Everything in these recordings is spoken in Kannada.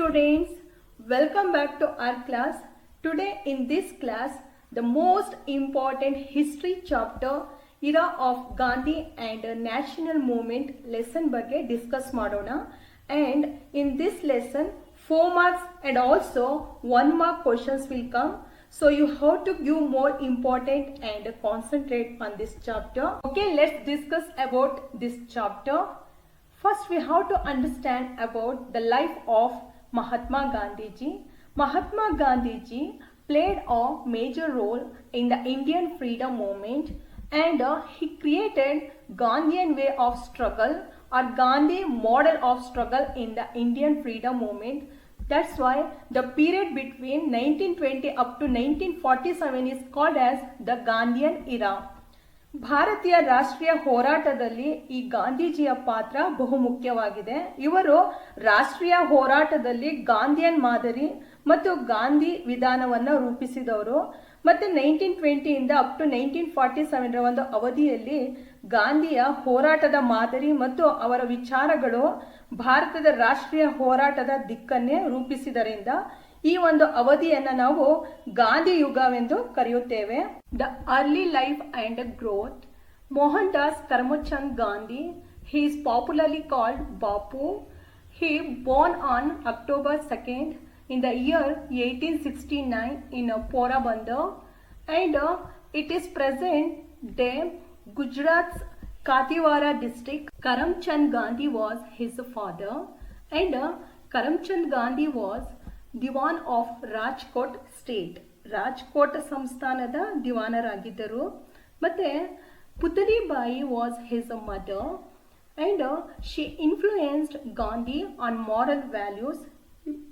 students, welcome back to our class. Today in this class, the most important history chapter era of Gandhi and national movement lesson ಬಗ್ಗೆ discuss ಮಾಡೋಣ. And in this lesson 4 marks and also 1 mark questions will come. So you have to give more important and concentrate on this chapter. Okay, let's discuss about this chapter. First, we have to understand about the life of Mahatma Gandhi ji. Mahatma Gandhi ji played a major role in the Indian freedom movement, and he created Gandhian way of struggle or Gandhi model of struggle in the Indian freedom movement. That's why the period between 1920 up to 1947 is called as the Gandhian era. ಭಾರತೀಯ ರಾಷ್ಟ್ರೀಯ ಹೋರಾಟದಲ್ಲಿ ಈ ಗಾಂಧೀಜಿಯ ಪಾತ್ರ ಬಹುಮುಖ್ಯವಾಗಿದೆ. ಇವರು ರಾಷ್ಟ್ರೀಯ ಹೋರಾಟದಲ್ಲಿ ಗಾಂಧಿಯನ್ ಮಾದರಿ ಮತ್ತು ಗಾಂಧಿ ವಿಧಾನವನ್ನು ರೂಪಿಸಿದವರು. ಮತ್ತು 1920 ಅಪ್ ಟು 1947 ಒಂದು ಅವಧಿಯಲ್ಲಿ ಗಾಂಧಿಯ ಹೋರಾಟದ ಮಾದರಿ ಮತ್ತು ಅವರ ವಿಚಾರಗಳು ಭಾರತದ ರಾಷ್ಟ್ರೀಯ ಹೋರಾಟದ ದಿಕ್ಕನ್ನೇ ರೂಪಿಸಿದರಿಂದ ಈ ಒಂದು ಅವಧಿಯನ್ನು ನಾವು ಗಾಂಧಿ ಯುಗವೆಂದು ಕರೆಯುತ್ತೇವೆ. The early life and growth. Mohan Das Karamchand Gandhi, he is popularly called Bapu. He born on October 2nd in the year 1869 in Porabandar, and it is present day Gujarat's Kathiawar district. Karamchand Gandhi was his father, and Karamchand Gandhi was diwan of Rajkot state, Rajkot ಸಂಸ್ಥಾನದ ದಿವಾನರಾಗಿದ್ದರು. ಮತ್ತು Putlibai was his mother and she influenced Gandhi on moral values.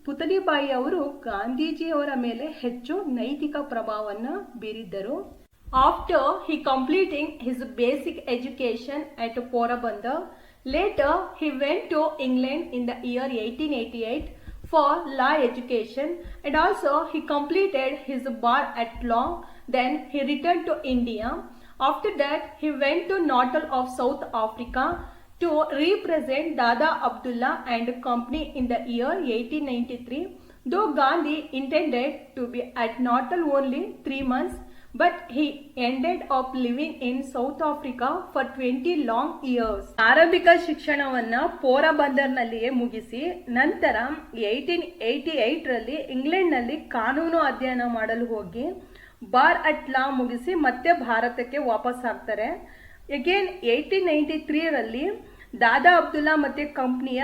Putlibai ಅವರು ಗಾಂಧೀಜಿಯವರ ಮೇಲೆ ಹೆಚ್ಚು ನೈತಿಕ ಪ್ರಭಾವವನ್ನು ಬೀರಿದ್ದರು. After he completing his basic education at Porbandar, later he went to England in the year 1888 for law education, and also he completed his bar at law. Then he returned to India. After that he went to Natal of South Africa to represent Dada Abdullah and company in the year 1893. Though Gandhi intended to be at Natal only 3 months, but he ended up living in South Africa for 20 long years. ಆರಂಭಿಕ ಶಿಕ್ಷಣವನ್ನು ಪೋರಬಂದರ್ನಲ್ಲಿಯೇ ಮುಗಿಸಿ ನಂತರ 1888ರಲ್ಲಿ ಇಂಗ್ಲೆಂಡ್ನಲ್ಲಿ ಕಾನೂನು ಅಧ್ಯಯನ ಮಾಡಲು ಹೋಗಿ ಬಾರ್ ಅಟ್ ಲಾ ಮುಗಿಸಿ ಮತ್ತೆ ಭಾರತಕ್ಕೆ ವಾಪಸ್ ಆಗ್ತಾರೆ. ಅಗೇನ್ 1893ರಲ್ಲಿ ದಾದಾ ಅಬ್ದುಲ್ಲಾ ಮತ್ತು ಕಂಪ್ನಿಯ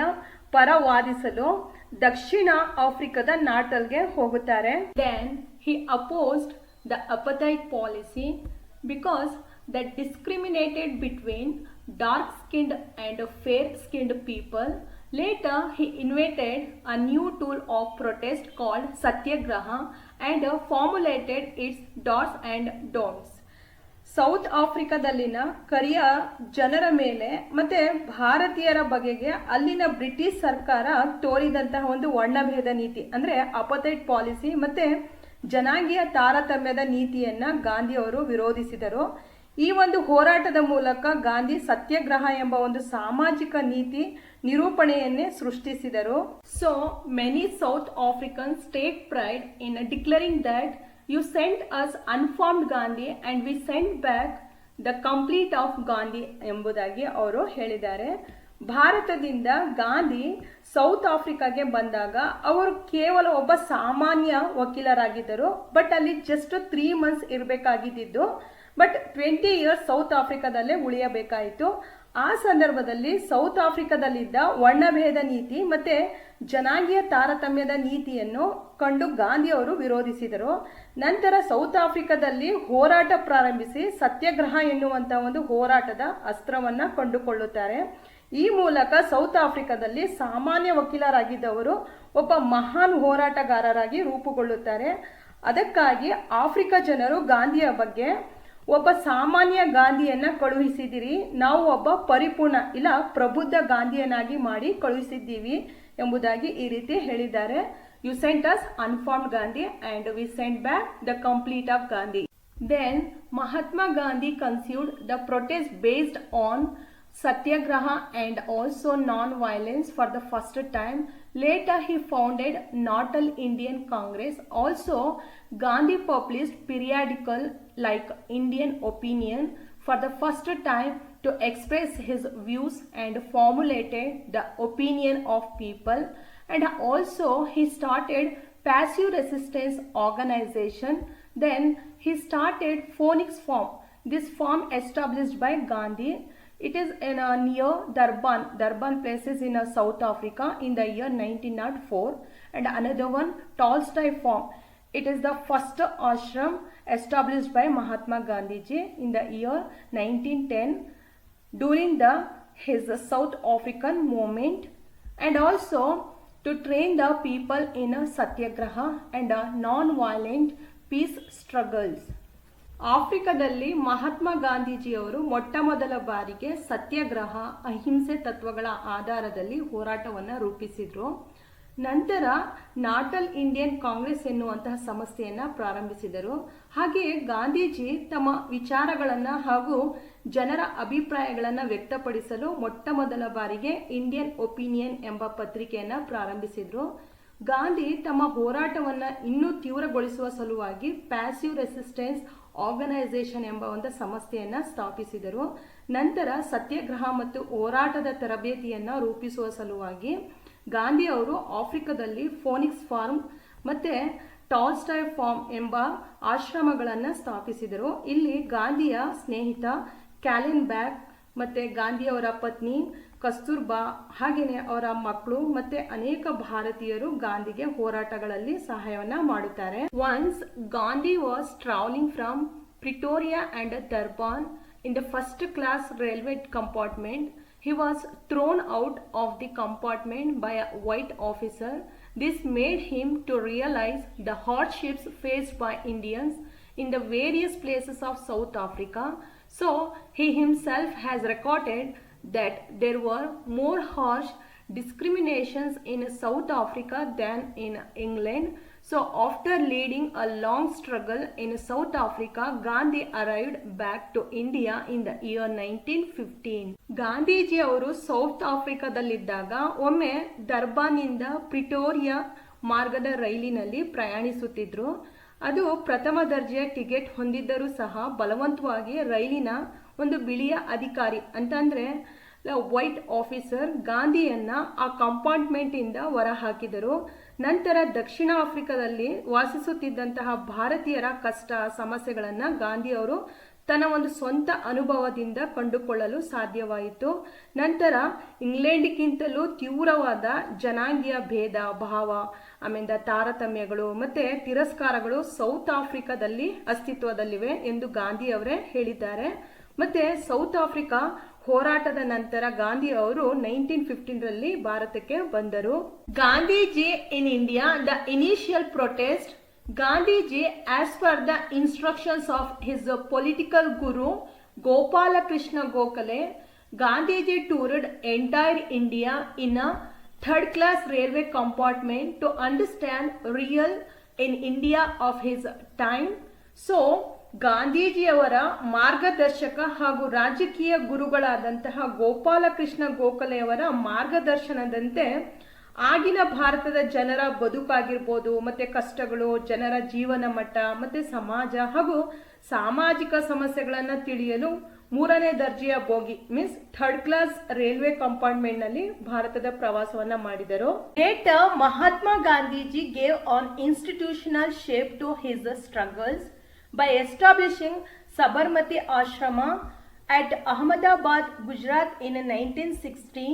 ಪರ ವಾದಿಸಲು ದಕ್ಷಿಣ ಆಫ್ರಿಕಾದ ನಾಟಲ್ಗೆ ಹೋಗುತ್ತಾರೆ. Then he opposed the apartheid policy because that discriminated between dark-skinned and fair-skinned people. Later he invented a new tool of protest called satyagraha and formulated its do's and don'ts. South ಆಫ್ರಿಕಾದಲ್ಲಿನ ಕರಿಯ ಜನರ ಮೇಲೆ ಮತ್ತೆ ಭಾರತೀಯರ ಬಗೆಗೆ ಅಲ್ಲಿನ ಬ್ರಿಟಿಷ್ ಸರ್ಕಾರ ತೋರಿದಂತಹ ಒಂದು ವರ್ಣಭೇದ ನೀತಿ ಅಂದರೆ ಅಪತೈಟ್ ಪಾಲಿಸಿ ಮತ್ತೆ ಜನಾಂಗೀಯ ತಾರತಮ್ಯದ ನೀತಿಯನ್ನ ಗಾಂಧಿಯವರು ವಿರೋಧಿಸಿದರು. ಈ ಒಂದು ಹೋರಾಟದ ಮೂಲಕ ಗಾಂಧಿ ಸತ್ಯಾಗ್ರಹ ಎಂಬ ಒಂದು ಸಾಮಾಜಿಕ ನೀತಿ ನಿರೂಪಣೆಯನ್ನೇ ಸೃಷ್ಟಿಸಿದರು. So many south Africans take pride in declaring that you sent us unformed Gandhi and we sent back the complete of Gandhi ಎಂಬುದಾಗಿ ಅವರು ಹೇಳಿದ್ದಾರೆ. ಭಾರತದಿಂದ ಗಾಂಧಿ ಸೌತ್ ಆಫ್ರಿಕಾಗೆ ಬಂದಾಗ ಅವರು ಕೇವಲ ಒಬ್ಬ ಸಾಮಾನ್ಯ ವಕೀಲರಾಗಿದ್ದರು. ಬಟ್ ಅಲ್ಲಿ ಜಸ್ಟ್ 3 months ಇರಬೇಕಾಗಿದ್ದು, ಬಟ್ 20 years ಸೌತ್ ಆಫ್ರಿಕಾದಲ್ಲೇ ಉಳಿಯಬೇಕಾಯಿತು. ಆ ಸಂದರ್ಭದಲ್ಲಿ ಸೌತ್ ಆಫ್ರಿಕಾದಲ್ಲಿದ್ದ ವರ್ಣಭೇದ ನೀತಿ ಮತ್ತೆ ಜನಾಂಗೀಯ ತಾರತಮ್ಯದ ನೀತಿಯನ್ನು ಕಂಡು ಗಾಂಧಿಯವರು ವಿರೋಧಿಸಿದರು. ನಂತರ ಸೌತ್ ಆಫ್ರಿಕಾದಲ್ಲಿ ಹೋರಾಟ ಪ್ರಾರಂಭಿಸಿ ಸತ್ಯಾಗ್ರಹ ಎನ್ನುವಂತಹ ಒಂದು ಹೋರಾಟದ ಅಸ್ತ್ರವನ್ನ ಕಂಡುಕೊಳ್ಳುತ್ತಾರೆ. ಈ ಮೂಲಕ ಸೌತ್ ಆಫ್ರಿಕಾದಲ್ಲಿ ಸಾಮಾನ್ಯ ವಕೀಲರಾಗಿದ್ದವರು ಒಬ್ಬ ಮಹಾನ್ ಹೋರಾಟಗಾರರಾಗಿ ರೂಪುಗೊಳ್ಳುತ್ತಾರೆ. ಅದಕ್ಕಾಗಿ ಆಫ್ರಿಕಾ ಜನರು ಗಾಂಧಿಯ ಬಗ್ಗೆ ಒಬ್ಬ ಸಾಮಾನ್ಯ ಗಾಂಧಿಯನ್ನ ಕಳುಹಿಸಿದಿರಿ, ನಾವು ಒಬ್ಬ ಪರಿಪೂರ್ಣ ಇಲ್ಲ ಪ್ರಬುದ್ಧ ಗಾಂಧಿಯನ್ನಾಗಿ ಮಾಡಿ ಕಳುಹಿಸಿದ್ದೀವಿ ಎಂಬುದಾಗಿ ಈ ರೀತಿ ಹೇಳಿದ್ದಾರೆ. You sent us unformed Gandhi and we sent back the complete of Gandhi. Then Mahatma Gandhi conceived the protest based on Satyagraha and also non-violence for the first time. Later he founded Natal Indian Congress. Also Gandhi published periodical like Indian Opinion for the first time to express his views and formulated the opinion of people. And also he started passive resistance organization. Then he started Phoenix Farm. This farm established by Gandhi. It is in near Durban. Durban place is in South Africa in the year 1904. And another one, Tolstoy Farm. It is the first ashram established by Mahatma Gandhi ji in the year 1910 during his South African movement, and also to train the people in a satyagraha and non-violent peace struggles. ಆಫ್ರಿಕಾದಲ್ಲಿ ಮಹಾತ್ಮ ಗಾಂಧೀಜಿಯವರು ಮೊಟ್ಟ ಮೊದಲ ಬಾರಿಗೆ ಸತ್ಯಾಗ್ರಹ ಅಹಿಂಸೆ ತತ್ವಗಳ ಆಧಾರದಲ್ಲಿ ಹೋರಾಟವನ್ನು ರೂಪಿಸಿದ್ರು. ನಂತರ ನಾಟಲ್ ಇಂಡಿಯನ್ ಕಾಂಗ್ರೆಸ್ ಎನ್ನುವಂತಹ ಸಂಸ್ಥೆಯನ್ನು ಪ್ರಾರಂಭಿಸಿದರು. ಹಾಗೆಯೇ ಗಾಂಧೀಜಿ ತಮ್ಮ ವಿಚಾರಗಳನ್ನು ಹಾಗೂ ಜನರ ಅಭಿಪ್ರಾಯಗಳನ್ನು ವ್ಯಕ್ತಪಡಿಸಲು ಮೊಟ್ಟ ಮೊದಲ ಬಾರಿಗೆ ಇಂಡಿಯನ್ ಒಪಿನಿಯನ್ ಎಂಬ ಪತ್ರಿಕೆಯನ್ನು ಪ್ರಾರಂಭಿಸಿದರು. ಗಾಂಧಿ ತಮ್ಮ ಹೋರಾಟವನ್ನು ಇನ್ನೂ ತೀವ್ರಗೊಳಿಸುವ ಸಲುವಾಗಿ ಪ್ಯಾಸಿವ್ ರೆಸಿಸ್ಟೆನ್ಸ್ ಆರ್ಗನೈಸೇಷನ್ ಎಂಬ ಒಂದು ಸಂಸ್ಥೆಯನ್ನು ಸ್ಥಾಪಿಸಿದರು. ನಂತರ ಸತ್ಯಾಗ್ರಹ ಮತ್ತು ಹೋರಾಟದ ತರಬೇತಿಯನ್ನು ರೂಪಿಸುವ ಸಲುವಾಗಿ ಗಾಂಧಿ ಅವರು ಆಫ್ರಿಕಾದಲ್ಲಿ ಫೋನಿಕ್ಸ್ ಫಾರ್ಮ್ ಮತ್ತು ಟಾಲ್ಸ್ಟಾಯ್ ಫಾರ್ಮ್ ಎಂಬ ಆಶ್ರಮಗಳನ್ನು ಸ್ಥಾಪಿಸಿದರು. ಇಲ್ಲಿ ಗಾಂಧಿಯ ಸ್ನೇಹಿತ ಕ್ಯಾಲಿನ್ ಬ್ಯಾಕ್ ಮತ್ತು ಗಾಂಧಿಯವರ ಪತ್ನಿ ಕಸ್ತೂರ್ಬಾ ಹಾಗೆಯೇ ಅವರ ಮಕ್ಕಳು ಮತ್ತೆ ಅನೇಕ ಭಾರತೀಯರು ಗಾಂಧಿಗೆ ಹೋರಾಟಗಳಲ್ಲಿ ಸಹಾಯವನ್ನ ಮಾಡುತ್ತಾರೆ. Once Gandhi was travelling from Pretoria and Durban in the first class railway compartment. He was thrown out of the compartment by a white officer. This made him to realize the hardships faced by Indians in the various places of South Africa. So he himself has recorded that there were more harsh discriminations in South Africa than in England. So after leading a long struggle in South Africa, Gandhi arrived back to India in the year 1915. Gandhiji ಅವರು ಸೌತ್ ಆಫ್ರಿಕಾದಲ್ಲಿದ್ದಾಗ ಒಮ್ಮೆ ದರ್ಬಾನಿಂದ ಪ್ರಿಟೋರಿಯಾ ಮಾರ್ಗದ ರೈಲಿನಲ್ಲಿ ಪ್ರಯಾಣಿಸುತ್ತಿದ್ರು. ಅದು ಪ್ರಥಮ ದರ್ಜೆಯ ಟಿಕೆಟ್ ಹೊಂದಿದ್ದರೂ ಸಹ ಬಲವಂತವಾಗಿ ರೈಲಿನ ಒಂದು ಬಿಳಿಯ ಅಧಿಕಾರಿ ಅಂತಂದ್ರೆ ವೈಟ್ ಆಫೀಸರ್ ಗಾಂಧಿಯನ್ನ ಆ ಕಂಪಾರ್ಟ್ಮೆಂಟ್ ಇಂದ ಹೊರಹಾಕಿದರು. ನಂತರ ದಕ್ಷಿಣ ಆಫ್ರಿಕಾದಲ್ಲಿ ವಾಸಿಸುತ್ತಿದ್ದಂತಹ ಭಾರತೀಯರ ಕಷ್ಟ ಸಮಸ್ಯೆಗಳನ್ನು ಗಾಂಧಿ ಅವರು ತನ್ನ ಒಂದು ಸ್ವಂತ ಅನುಭವದಿಂದ ಕಂಡುಕೊಳ್ಳಲು ಸಾಧ್ಯವಾಯಿತು. ನಂತರ ಇಂಗ್ಲೆಂಡ್ಗಿಂತಲೂ ತೀವ್ರವಾದ ಜನಾಂಗೀಯ ಭೇದ ಭಾವ ಆಮೇಲೆ ತಾರತಮ್ಯಗಳು ಮತ್ತೆ ತಿರಸ್ಕಾರಗಳು ಸೌತ್ ಆಫ್ರಿಕಾದಲ್ಲಿ ಅಸ್ತಿತ್ವದಲ್ಲಿವೆ ಎಂದು ಗಾಂಧಿ ಅವರೇ ಹೇಳಿದ್ದಾರೆ. ಮತ್ತೆ ಸೌತ್ ಆಫ್ರಿಕಾ ಹೋರಾಟದ ನಂತರ ಗಾಂಧಿ ಅವರು 1915ರಲ್ಲಿ ಭಾರತಕ್ಕೆ ಬಂದರು. Gandhiji in India the initial protest. Gandhiji as per the instructions of his political guru Gopalakrishna Gokhale, Gandhiji toured entire India in a third class railway compartment to understand real in India of his time. So ಗಾಂಧೀಜಿಯವರ ಮಾರ್ಗದರ್ಶಕ ಹಾಗೂ ರಾಜಕೀಯ ಗುರುಗಳಾದಂತಹ ಗೋಪಾಲಕೃಷ್ಣ ಗೋಖಲೆಯವರ ಮಾರ್ಗದರ್ಶನದಂತೆ ಆಗಿನ ಭಾರತದ ಜನರ ಬದುಕಾಗಿರ್ಬೋದು ಮತ್ತೆ ಕಷ್ಟಗಳು, ಜನರ ಜೀವನ ಮಟ್ಟ ಮತ್ತೆ ಸಮಾಜ ಹಾಗೂ ಸಾಮಾಜಿಕ ಸಮಸ್ಯೆಗಳನ್ನು ತಿಳಿಯಲು ಮೂರನೇ ದರ್ಜೆಯ bogie means third class railway compartment ನಲ್ಲಿ ಭಾರತದ ಪ್ರವಾಸವನ್ನ ಮಾಡಿದರು. Later Mahatma Gandhiji gave an institutional shape to his struggles by establishing Sabarmati Ashrama at Ahmedabad, Gujarat in 1916.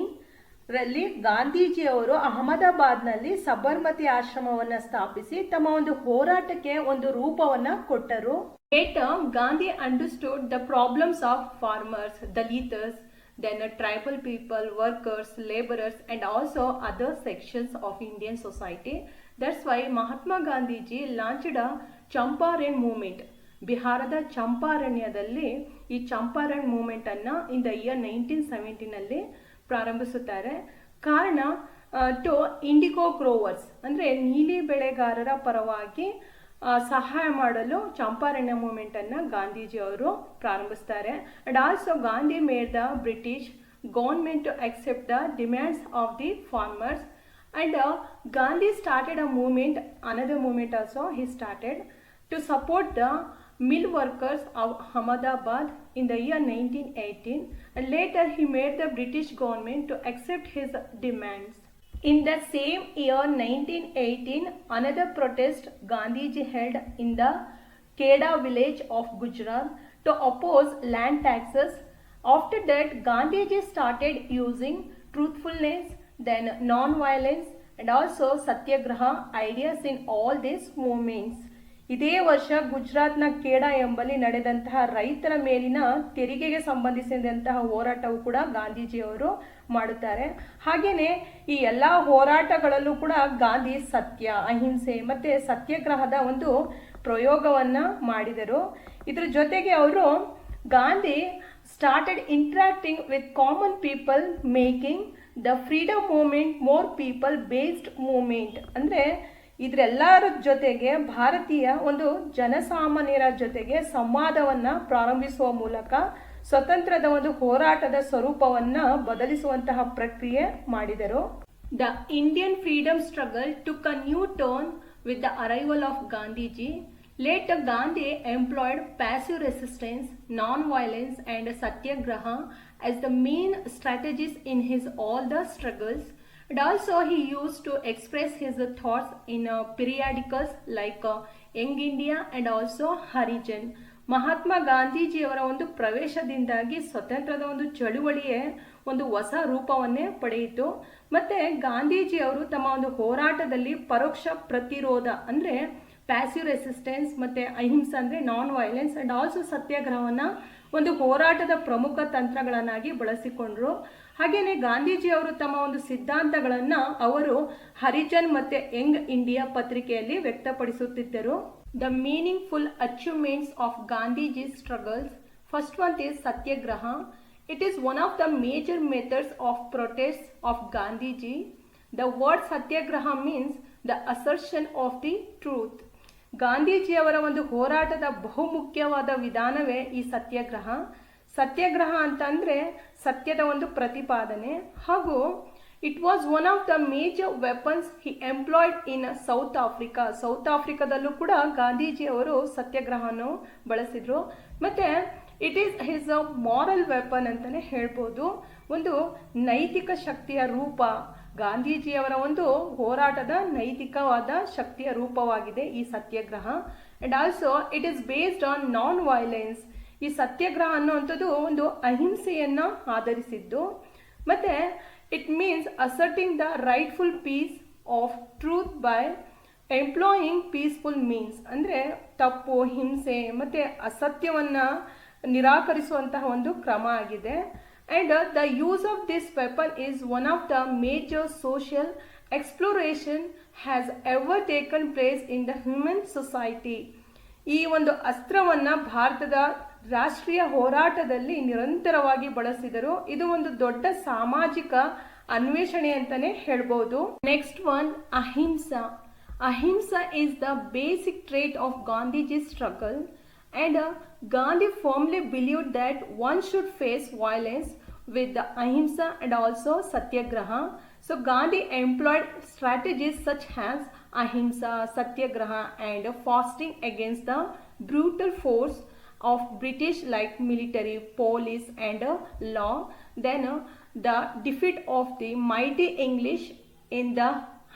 ರಲ್ಲಿ ಗಾಂಧೀಜಿ ಅವರು ಅಹಮದಾಬಾದ್ನಲ್ಲಿ ಸಬರ್ಮತಿ ಆಶ್ರಮವನ್ನು ಸ್ಥಾಪಿಸಿ ತಮ್ಮ ಒಂದು ಹೋರಾಟಕ್ಕೆ ಒಂದು ರೂಪವನ್ನು ಕೊಟ್ಟರು. Later, Gandhi understood the problems of farmers, Dalitas, then tribal people, workers, laborers and also other sections of Indian society. That's why Mahatma Gandhiji launched a Champaran movement. ಬಿಹಾರದ ಚಂಪಾರಣ್ಯದಲ್ಲಿ ಈ ಚಂಪಾರಣ್ ಮೂವ್ಮೆಂಟ್ ಅನ್ನ ಇನ್ ದ ಇಯರ್ 1917ನಲ್ಲಿ ಪ್ರಾರಂಭಿಸುತ್ತಾರೆ. ಕಾರಣ ಟು ಇಂಡಿಗೋ ಗ್ರೋವರ್ಸ್ ಅಂದ್ರೆ ನೀಲಿ ಬೆಳೆಗಾರರ ಪರವಾಗಿ ಸಹಾಯ ಮಾಡಲು ಚಂಪಾರಣ್ಯ ಮೂವ್ಮೆಂಟ್ ಅನ್ನ ಗಾಂಧೀಜಿ ಅವರು ಪ್ರಾರಂಭಿಸ್ತಾರೆ. And also Gandhi made the British government to accept the demands of the farmers. And Gandhi started a movement, another movement also he started to support the mill workers of Ahmedabad in the year 1918, and later he made the British government to accept his demands. In the same year 1918, another protest Gandhiji held in the Kheda village of Gujarat to oppose land taxes. After that, Gandhiji started using truthfulness, then non-violence and also satyagraha ideas in all these movements. ಇದೇ ವರ್ಷ ಗುಜರಾತ್ನ ಖೇಡಾ ಎಂಬಲ್ಲಿ ನಡೆದಂತಹ ರೈತರ ಮೇಲಿನ ತೆರಿಗೆಗೆ ಸಂಬಂಧಿಸಿದಂತಹ ಹೋರಾಟವು ಕೂಡ ಗಾಂಧೀಜಿಯವರು ಮಾಡುತ್ತಾರೆ. ಹಾಗೆಯೇ ಈ ಎಲ್ಲ ಹೋರಾಟಗಳಲ್ಲೂ ಕೂಡ ಗಾಂಧಿ ಸತ್ಯ, ಅಹಿಂಸೆ ಮತ್ತು ಸತ್ಯಾಗ್ರಹದ ಒಂದು ಪ್ರಯೋಗವನ್ನು ಮಾಡಿದರು. ಇದರ ಜೊತೆಗೆ ಅವರು Gandhi started interacting with common people, making the freedom movement more people based movement. ಅಂದರೆ ಇದರೆಲ್ಲರ ಜೊತೆಗೆ ಭಾರತೀಯ ಒಂದು ಜನಸಾಮಾನ್ಯರ ಜೊತೆಗೆ ಸಂವಾದವನ್ನು ಪ್ರಾರಂಭಿಸುವ ಮೂಲಕ ಸ್ವತಂತ್ರದ ಒಂದು ಹೋರಾಟದ ಸ್ವರೂಪವನ್ನು ಬದಲಿಸುವಂತಹ ಪ್ರಕ್ರಿಯೆ ಮಾಡಿದರು. The Indian freedom struggle took a new turn with the arrival of Gandhiji. Later, Gandhi employed passive resistance, non-violence and satyagraha as the main strategies in his all the struggles. And also he used to express his thoughts in periodicals like Young India and also Harijan. Mahatma ಗಾಂಧೀಜಿಯವರ ಒಂದು ಪ್ರವೇಶದಿಂದಾಗಿ ಸ್ವತಂತ್ರದ ಒಂದು ಚಳುವಳಿಯೇ ಒಂದು ಹೊಸ ರೂಪವನ್ನೇ ಪಡೆಯಿತು. ಮತ್ತು ಗಾಂಧೀಜಿಯವರು ತಮ್ಮ ಒಂದು ಹೋರಾಟದಲ್ಲಿ ಪರೋಕ್ಷ ಪ್ರತಿರೋಧ ಅಂದರೆ ಪ್ಯಾಸಿವ್ ರೆಸಿಸ್ಟೆನ್ಸ್ ಮತ್ತು ಅಹಿಂಸೆ ಅಂದರೆ ನಾನ್ ವೈಲೆನ್ಸ್ ಆ್ಯಂಡ್ ಆಲ್ಸೋ ಸತ್ಯಾಗ್ರಹವನ್ನು ಒಂದು ಹೋರಾಟದ ಪ್ರಮುಖ ತಂತ್ರಗಳನ್ನಾಗಿ ಬಳಸಿಕೊಂಡ್ರು. ಹಾಗೆಯೇ ಗಾಂಧೀಜಿಯವರು ತಮ್ಮ ಒಂದು ಸಿದ್ಧಾಂತಗಳನ್ನು ಅವರು ಹರಿಜನ್ ಮತ್ತು ಯಂಗ್ ಇಂಡಿಯಾ ಪತ್ರಿಕೆಯಲ್ಲಿ ವ್ಯಕ್ತಪಡಿಸುತ್ತಿದ್ದರು. The meaningful achievements of Gandhiji struggles. First one is satyagraha. It is one of the major methods of protest of Gandhiji. The word satyagraha means the assertion of the truth. ಗಾಂಧೀಜಿಯವರ ಒಂದು ಹೋರಾಟದ ಬಹುಮುಖ್ಯವಾದ ವಿಧಾನವೇ ಈ ಸತ್ಯಾಗ್ರಹ. ಸತ್ಯಾಗ್ರಹ ಅಂತಂದರೆ ಸತ್ಯದ ಒಂದು ಪ್ರತಿಪಾದನೆ. ಹಾಗೂ it was one of the major weapons he employed in south Africa. South ಆಫ್ರಿಕಾದಲ್ಲೂ ಕೂಡ ಗಾಂಧೀಜಿಯವರು ಸತ್ಯಾಗ್ರಹವನ್ನು ಬಳಸಿದರು. ಮತ್ತು it is his a moral weapon ಅಂತಲೇ ಹೇಳ್ಬೋದು. ಒಂದು ನೈತಿಕ ಶಕ್ತಿಯ ರೂಪ. ಗಾಂಧೀಜಿಯವರ ಒಂದು ಹೋರಾಟದ ನೈತಿಕವಾದ ಶಕ್ತಿಯ ರೂಪವಾಗಿದೆ ಈ satyagraha. And also it is based on non violence. ಈ ಸತ್ಯಾಗ್ರಹ ಅನ್ನುವಂಥದ್ದು ಒಂದು ಅಹಿಂಸೆಯನ್ನು ಆಧರಿಸಿದ್ದು. ಮತ್ತು it means asserting the rightful peace of truth by employing peaceful means. ಅಂದರೆ ತಪ್ಪು, ಹಿಂಸೆ ಮತ್ತು ಅಸತ್ಯವನ್ನು ನಿರಾಕರಿಸುವಂತಹ ಒಂದು ಕ್ರಮ ಆಗಿದೆ. And the use of this weapon is one of the major social exploration has ever taken place in the human society. ಈ ಒಂದು ಅಸ್ತ್ರವನ್ನು ಭಾರತದ ರಾಷ್ಟ್ರೀಯ ಹೋರಾಟದಲ್ಲಿ ನಿರಂತರವಾಗಿ ಬಳಸಿದರು. ಇದು ಒಂದು ದೊಡ್ಡ ಸಾಮಾಜಿಕ ಅನ್ವೇಷಣೆ ಅಂತಲೇ ಹೇಳ್ಬೋದು. Next one, Ahimsa. Ahimsa is the basic trait of Gandhiji's struggle. And Gandhi firmly believed that one should face violence with the ahimsa and also satyagraha. So Gandhi employed strategies such as ahimsa, satyagraha and fasting against the brutal force of British like military, police and law. Then the defeat of the mighty English in the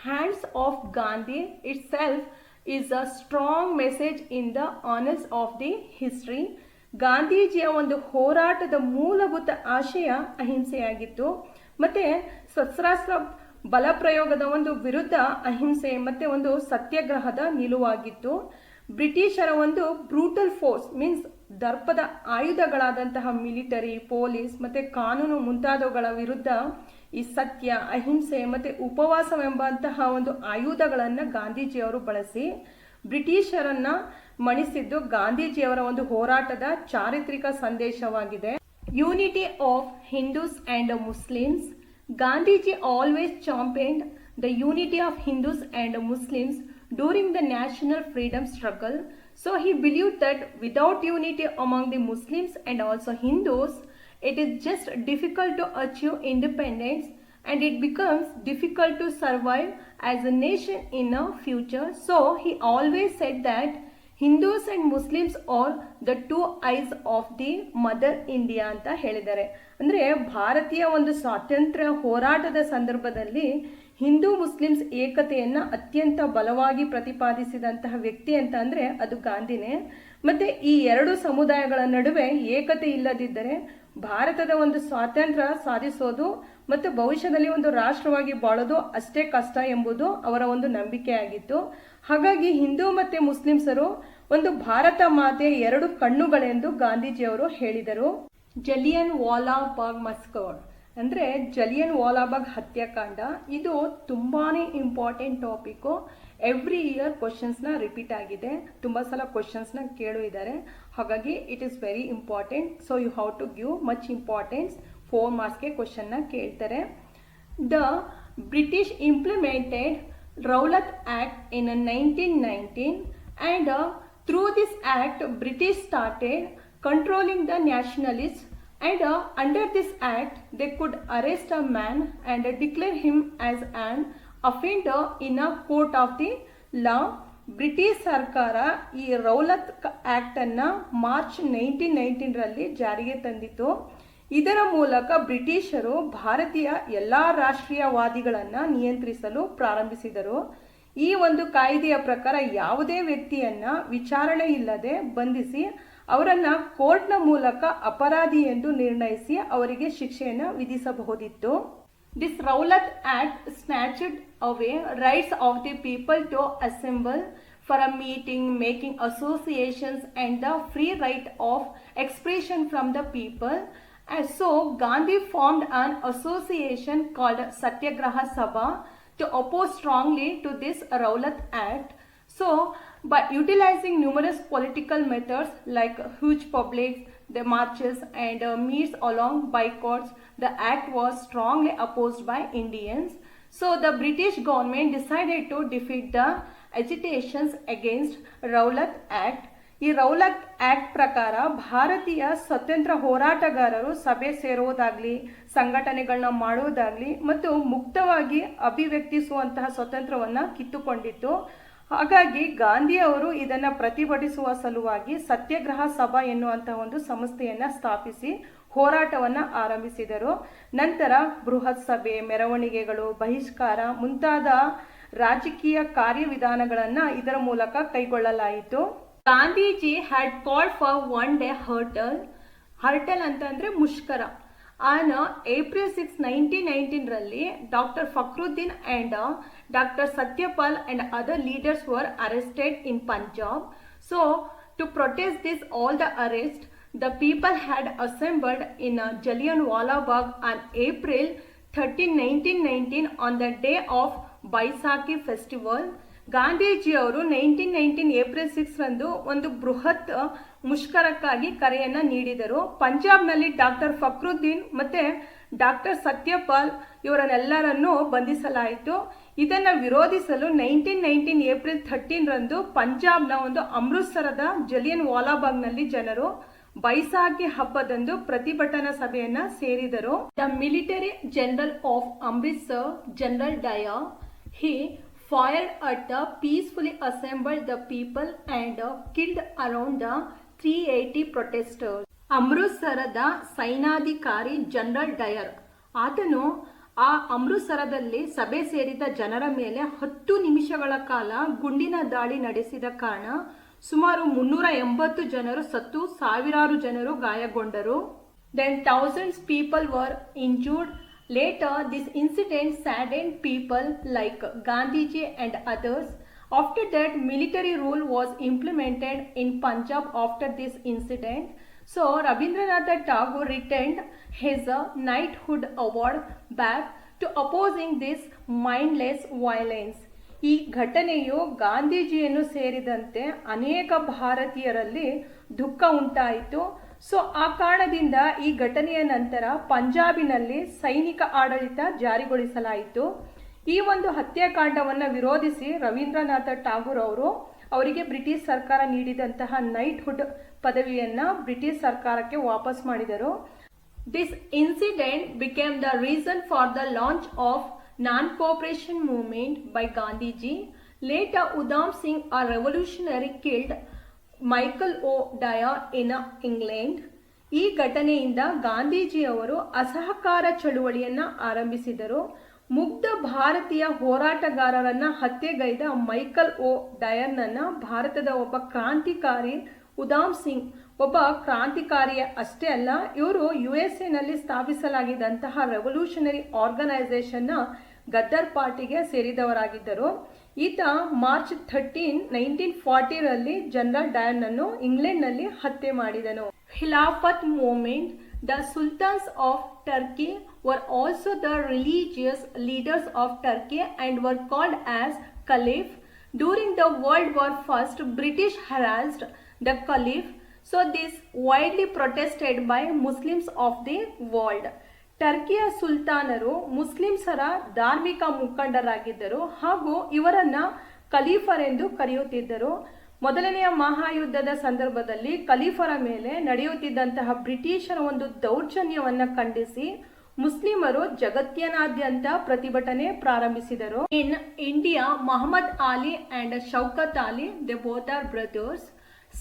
hands of Gandhi itself is a strong message in the annals of the history. ಗಾಂಧೀಜಿಯ ಒಂದು ಹೋರಾಟದ ಮೂಲಭೂತ ಆಶಯ ಅಹಿಂಸೆಯಾಗಿತ್ತು. ಮತ್ತು ಶಸ್ತ್ರಾಸ್ತ್ರ ಬಲಪ್ರಯೋಗದ ಒಂದು ವಿರುದ್ಧ ಅಹಿಂಸೆ ಮತ್ತು ಒಂದು ಸತ್ಯಾಗ್ರಹದ ನಿಲುವಾಗಿತ್ತು. ಬ್ರಿಟಿಷರ ಒಂದು ಬ್ರೂಟಲ್ ಫೋರ್ಸ್ ಮೀನ್ಸ್ ದರ್ಪದ ಆಯುಧಗಳಾದಂತಹ ಮಿಲಿಟರಿ, ಪೊಲೀಸ್ ಮತ್ತು ಕಾನೂನು ಮುಂತಾದವುಗಳ ವಿರುದ್ಧ ಈ ಸತ್ಯ, ಅಹಿಂಸೆ ಮತ್ತು ಉಪವಾಸವೆಂಬಂತಹ ಒಂದು ಆಯುಧಗಳನ್ನು ಗಾಂಧೀಜಿಯವರು ಬಳಸಿ ಬ್ರಿಟಿಷರನ್ನು ಮಣಿಸಿದ್ದು ಗಾಂಧೀಜಿಯವರ ಒಂದು ಹೋರಾಟದ ಚಾರಿತ್ರಿಕ ಸಂದೇಶವಾಗಿದೆ. Unity of Hindus and Muslims. Gandhiji always championed the unity of Hindus and Muslims during the national freedom struggle. So he believed that without unity among the Muslims and also Hindus, it is just difficult to achieve independence and it becomes difficult to survive as a nation in a future. So he always said that Hindus and Muslims are the two eyes of the mother India ಅಂತ ಹೇಳಿದ್ದಾರೆ. ಅಂದರೆ ಭಾರತೀಯ ಒಂದು ಸ್ವಾತಂತ್ರ್ಯ ಹೋರಾಟದ ಸಂದರ್ಭದಲ್ಲಿ ಹಿಂದೂ ಮುಸ್ಲಿಮ್ಸ್ ಏಕತೆಯನ್ನು ಅತ್ಯಂತ ಬಲವಾಗಿ ಪ್ರತಿಪಾದಿಸಿದಂತಹ ವ್ಯಕ್ತಿ ಅಂತ ಅಂದರೆ ಅದು ಗಾಂಧಿನೇ. ಮತ್ತು ಈ ಎರಡು ಸಮುದಾಯಗಳ ನಡುವೆ ಏಕತೆ ಇಲ್ಲದಿದ್ದರೆ ಭಾರತದ ಒಂದು ಸ್ವಾತಂತ್ರ್ಯ ಸಾಧಿಸೋದು ಮತ್ತು ಭವಿಷ್ಯದಲ್ಲಿ ಒಂದು ರಾಷ್ಟ್ರವಾಗಿ ಬಾಳೋದು ಅಷ್ಟೇ ಕಷ್ಟ ಎಂಬುದು ಅವರ ಒಂದು ನಂಬಿಕೆಯಾಗಿತ್ತು. ಹಾಗಾಗಿ ಹಿಂದೂ ಮತ್ತು ಮುಸ್ಲಿಮ್ಸರು ಒಂದು ಭಾರತ ಮಾತೆ ಎರಡು ಕಣ್ಣುಗಳೆಂದು ಗಾಂಧೀಜಿಯವರು ಹೇಳಿದರು. ಜಲಿಯನ್ ವಾಲಾ ಬಾಗ್ ಮಸ್ಕರ್ ಅಂದರೆ ಜಲಿಯನ್ ವಾಲಾಬಾಗ್ ಹತ್ಯಾಕಾಂಡ, ಇದು ತುಂಬಾ ಇಂಪಾರ್ಟೆಂಟ್ ಟಾಪಿಕ್ಕು. ಎವ್ರಿ ಇಯರ್ ಕ್ವಶನ್ಸ್ನ ರಿಪೀಟ್ ಆಗಿದೆ, ತುಂಬ ಸಲ ಕ್ವಶನ್ಸ್ನ ಕೇಳಿದ್ದಾರೆ. ಹಾಗಾಗಿ it is very important. So you have to give much importance. 4 ಮಾರ್ಕ್ಸ್ಗೆ ಕ್ವಶನ್ನ ಕೇಳ್ತಾರೆ. The British implemented Rowlatt act in 1919 and through this act British started controlling the nationalists and under this act they could arrest a man and declare him as an offender in a court of the law. British ಸರ್ಕಾರ ಈ ರೌಲತ್ ಆಕ್ಟ್ ಅನ್ನ ಮಾರ್ಚ್ 1919ರಲ್ಲಿ ಜಾರಿಗೆ ತಂದಿತು. ಇದರ ಮೂಲಕ ಬ್ರಿಟಿಷರು ಭಾರತೀಯ ಎಲ್ಲ ರಾಷ್ಟ್ರೀಯವಾದಿಗಳನ್ನು ನಿಯಂತ್ರಿಸಲು ಪ್ರಾರಂಭಿಸಿದರು. ಈ ಒಂದು ಕಾಯ್ದೆಯ ಪ್ರಕಾರ ಯಾವುದೇ ವ್ಯಕ್ತಿಯನ್ನ ವಿಚಾರಣೆ ಇಲ್ಲದೆ ಬಂಧಿಸಿ ಅವರನ್ನ ಕೋರ್ಟ್ನ ಮೂಲಕ ಅಪರಾಧಿ ಎಂದು ನಿರ್ಣಯಿಸಿ ಅವರಿಗೆ ಶಿಕ್ಷೆಯನ್ನು ವಿಧಿಸಬಹುದಿತ್ತು. This Rowlatt Act snatched away rights of the people to assemble for a meeting, making associations and the free right of expression from the people. And so Gandhi formed an association called Satyagraha Sabha to oppose strongly to this Rowlatt Act. So by utilizing numerous political methods like huge publics, the marches and meets along boycotts, the act was strongly opposed by Indians. So the British government decided to defeat the agitations against Rowlatt Act. ಈ ರೌಲತ್ ಆಕ್ಟ್ ಪ್ರಕಾರ ಭಾರತೀಯ ಸ್ವತಂತ್ರ ಹೋರಾಟಗಾರರು ಸಭೆ ಸೇರುವುದಾಗಲಿ, ಸಂಘಟನೆಗಳನ್ನ ಮಾಡುವುದಾಗಲಿ ಮತ್ತು ಮುಕ್ತವಾಗಿ ಅಭಿವ್ಯಕ್ತಿಸುವಂತಹ ಸ್ವತಂತ್ರವನ್ನು ಕಿತ್ತುಕೊಂಡಿತ್ತು. ಹಾಗಾಗಿ ಗಾಂಧಿ ಅವರು ಇದನ್ನು ಪ್ರತಿಭಟಿಸುವ ಸಲುವಾಗಿ ಸತ್ಯಾಗ್ರಹ ಸಭಾ ಎನ್ನುವಂತಹ ಒಂದು ಸಂಸ್ಥೆಯನ್ನು ಸ್ಥಾಪಿಸಿ ಹೋರಾಟವನ್ನು ಆರಂಭಿಸಿದರು. ನಂತರ ಬೃಹತ್ ಸಭೆ, ಮೆರವಣಿಗೆಗಳು, ಬಹಿಷ್ಕಾರ ಮುಂತಾದ ರಾಜಕೀಯ ಕಾರ್ಯವಿಧಾನಗಳನ್ನು ಇದರ ಮೂಲಕ ಕೈಗೊಳ್ಳಲಾಯಿತು. Gandhiji had called for one day hartal ಅಂತಂದ್ರೆ ಮುಷ್ಕರ. ಆನ್ ಏಪ್ರಿಲ್ 6, 1919ರಲ್ಲಿ doctor Fakhruddin and doctor Satyapal and other leaders were arrested in Punjab. So to protest this all the arrest, the people had assembled in Jallianwala Bagh on April 13, 1919 on the day of Baisakhi festival. Gandhiji ಅವರು 1919 ಏಪ್ರಿಲ್ 6 ರಂದು ಒಂದು ಬೃಹತ್ ಮುಷ್ಕರಕ್ಕಾಗಿ ಕರೆಯನ್ನು ನೀಡಿದರು. ಪಂಜಾಬ್ನಲ್ಲಿ ಡಾಕ್ಟರ್ ಫಕ್ರುದ್ದೀನ್ ಮತ್ತೆ ಡಾಕ್ಟರ್ ಸತ್ಯಪಾಲ್ ಇವರನ್ನೆಲ್ಲರನ್ನು ಬಂಧಿಸಲಾಯಿತು. ಇದನ್ನು ವಿರೋಧಿಸಲು 1919 ಏಪ್ರಿಲ್ 13 ರಂದು ಪಂಜಾಬ್ನ ಒಂದು ಅಮೃತ್ಸರದ ಜಲಿಯನ್ ವಾಲಾಬಾಗ್ನಲ್ಲಿ ಜನರು ಬೈಸಾಖಿ ಹಬ್ಬದಂದು ಪ್ರತಿಭಟನಾ ಸಭೆಯನ್ನ ಸೇರಿದರು. The military general of Amritsar, general Dyer, he fired at the peacefully assembled the people and killed around the 380 protesters. ಅಮೃತ್ಸರದ ಸೈನಾಧಿಕಾರಿ ಜನರಲ್ ಡಯರ್ ಆತನು ಆ ಅಮೃತ್ಸರದಲ್ಲಿ ಸಭೆ ಸೇರಿದ ಜನರ ಮೇಲೆ 10 ನಿಮಿಷಗಳ ಕಾಲ ಗುಂಡಿನ ದಾಳಿ ನಡೆಸಿದ ಕಾರಣ ಸುಮಾರು 380 ಜನರು ಸತ್ತು ಸಾವಿರಾರು ಜನರು ಗಾಯಗೊಂಡರು. Then thousands people were injured. Later, this incident saddened people like Gandhiji and others. After that, military rule was implemented in Punjab after this incident. So, Rabindranath Tagore retained his knighthood award back to opposing this mindless violence. ಈ ಘಟನೆಯು ಗಾಂಧೀಜಿಯನ್ನು ಸೇರಿದಂತೆ ಅನೇಕ ಭಾರತೀಯರಲ್ಲಿ ದುಃಖ ಉಂಟಾಯಿತು. ಸೊ ಆ ಕಾರಣದಿಂದ ಈ ಘಟನೆಯ ನಂತರ ಪಂಜಾಬಿನಲ್ಲಿ ಸೈನಿಕ ಆಡಳಿತ ಜಾರಿಗೊಳಿಸಲಾಯಿತು. ಈ ಒಂದು ಹತ್ಯಾಕಾಂಡವನ್ನು ವಿರೋಧಿಸಿ ರವೀಂದ್ರನಾಥ ಠಾಗೂರ್ ಅವರಿಗೆ ಬ್ರಿಟಿಷ್ ಸರ್ಕಾರ ನೀಡಿದಂತಹ ನೈಟ್ಹುಡ್ ಪದವಿಯನ್ನು ಬ್ರಿಟಿಷ್ ಸರ್ಕಾರಕ್ಕೆ ವಾಪಸ್ ಮಾಡಿದರು. This incident became the reason for the launch of non-cooperation movement by Gandhiji. Later, Udham Singh, a revolutionary, killed Michael O'Dwyer in England. ಈ ಘಟನೆಯಿಂದ ಗಾಂಧೀಜಿಯವರು ಅಸಹಕಾರ ಚಳುವಳಿಯನ್ನು ಆರಂಭಿಸಿದರು. ಮುಗ್ಧ ಭಾರತೀಯ ಹೋರಾಟಗಾರರನ್ನ ಹತ್ಯೆಗೈದ ಮೈಕಲ್ ಓ ಡಯರ್ನನ್ನ ಭಾರತದ ಒಬ್ಬ ಕ್ರಾಂತಿಕಾರಿ ಉಧಾಮ್ ಸಿಂಗ್ ಒಬ್ಬ ಕ್ರಾಂತಿಕಾರಿಯ ಅಷ್ಟೇ ಅಲ್ಲ, ಇವರು USA ಸ್ಥಾಪಿಸಲಾಗಿದ್ದಂತಹ ರೆವಲ್ಯೂಷನರಿ ಆರ್ಗನೈಸೇಷನ್ನ ಗದ್ದರ್ ಪಾರ್ಟಿಗೆ ಸೇರಿದವರಾಗಿದ್ದರು. ಈತ ಮಾರ್ಚ್ 13, 1940 ಜನರಲ್ ಡಯರ್ನನ್ನು ಇಂಗ್ಲೆಂಡ್ನಲ್ಲಿ ಹತ್ಯೆ ಮಾಡಿದನು. Khilafat movement. The sultans of Turkey were also the religious leaders of Turkey and were called as caliph. During the World War I, British harassed the caliph, so this widely protested by Muslims of the world. ಟರ್ಕಿಯ ಸುಲ್ತಾನರು ಮುಸ್ಲಿಮ್ಸರ ಧಾರ್ಮಿಕ ಮುಖಂಡರಾಗಿದ್ದರು ಹಾಗೂ ಇವರನ್ನ ಖಲೀಫರೆಂದು ಕರೆಯುತ್ತಿದ್ದರು. ಮೊದಲನೆಯ ಮಹಾಯುದ್ಧದ ಸಂದರ್ಭದಲ್ಲಿ ಖಲೀಫರ ಮೇಲೆ ನಡೆಯುತ್ತಿದ್ದಂತಹ ಬ್ರಿಟಿಷರ ಒಂದು ದೌರ್ಜನ್ಯವನ್ನು ಖಂಡಿಸಿ ಮುಸ್ಲಿಮರು ಜಗತ್ತಿನಾದ್ಯಂತ ಪ್ರತಿಭಟನೆ ಪ್ರಾರಂಭಿಸಿದರು. In India, Mohammad Ali and Shaukat Ali, they both are brothers,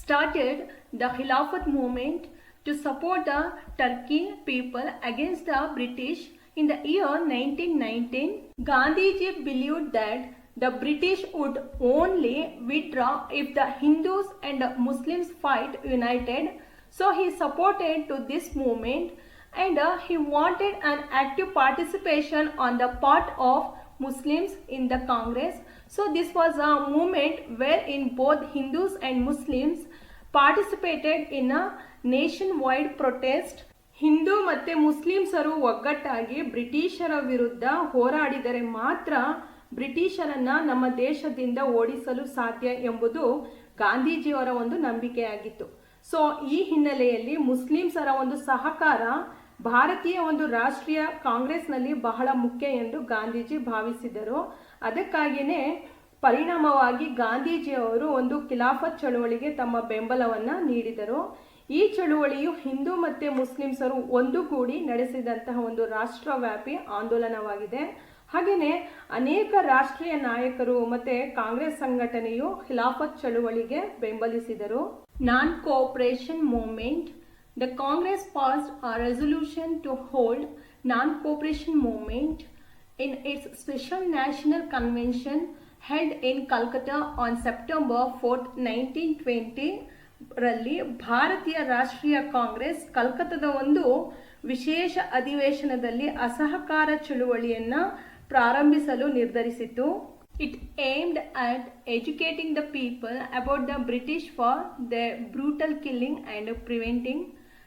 started the Khilafat movement to support the Turkey people against the British. In the year 1919, Gandhiji believed that the British would only withdraw if the Hindus and Muslims fight united. So he supported to this movement and he wanted an active participation on the part of Muslims in the Congress. So this was a movement wherein both Hindus and Muslims participated in a nationwide protest. Hindu ಮತ್ತು ಮುಸ್ಲಿಮ್ಸರು ಒಗ್ಗಟ್ಟಾಗಿ ಬ್ರಿಟಿಷರ ವಿರುದ್ಧ ಹೋರಾಡಿದರೆ ಮಾತ್ರ ಬ್ರಿಟಿಷರನ್ನ ನಮ್ಮ ದೇಶದಿಂದ ಓಡಿಸಲು ಸಾಧ್ಯ ಎಂಬುದು ಗಾಂಧೀಜಿಯವರ ಒಂದು ನಂಬಿಕೆಯಾಗಿತ್ತು. ಸೊ ಈ ಹಿನ್ನೆಲೆಯಲ್ಲಿ ಮುಸ್ಲಿಮ್ಸರ ಒಂದು ಸಹಕಾರ ಭಾರತೀಯ ಒಂದು ರಾಷ್ಟ್ರೀಯ ಕಾಂಗ್ರೆಸ್ನಲ್ಲಿ ಬಹಳ ಮುಖ್ಯ ಎಂದು ಗಾಂಧೀಜಿ ಭಾವಿಸಿದರು. ಅದಕ್ಕಾಗಿಯೇ ಪರಿಣಾಮವಾಗಿ ಗಾಂಧೀಜಿಯವರು ಒಂದು ಖಿಲಾಫತ್ ಚಳುವಳಿಗೆ ತಮ್ಮ ಬೆಂಬಲವನ್ನು ನೀಡಿದರು. ಈ ಚಳುವಳಿಯು ಹಿಂದೂ ಮತ್ತು ಮುಸ್ಲಿಮ್ಸರು ಒಂದುಗೂಡಿ ನಡೆಸಿದಂತಹ ಒಂದು ರಾಷ್ಟ್ರವ್ಯಾಪಿ ಆಂದೋಲನವಾಗಿದೆ. ಹಾಗೆಯೇ ಅನೇಕ ರಾಷ್ಟ್ರೀಯ ನಾಯಕರು ಮತ್ತು ಕಾಂಗ್ರೆಸ್ ಸಂಘಟನೆಯು ಖಿಲಾಫತ್ ಚಳುವಳಿಗೆ ಬೆಂಬಲಿಸಿದರು. Non cooperation movement. The Congress passed a resolution to hold non-cooperation movement in its special national convention held in Calcutta on September 4, 1920 ರಲ್ಲಿ ಭಾರತೀಯ ರಾಷ್ಟ್ರೀಯ ಕಾಂಗ್ರೆಸ್ ಕಲ್ಕತ್ತಾದ ಒಂದು ವಿಶೇಷ ಅಧಿವೇಶನದಲ್ಲಿ ಅಸಹಕಾರ ಚಳುವಳಿಯನ್ನು ಪ್ರಾರಂಭಿಸಲು ನಿರ್ಧರಿಸಿತು. It aimed at educating the people about the British for their brutal killing and preventing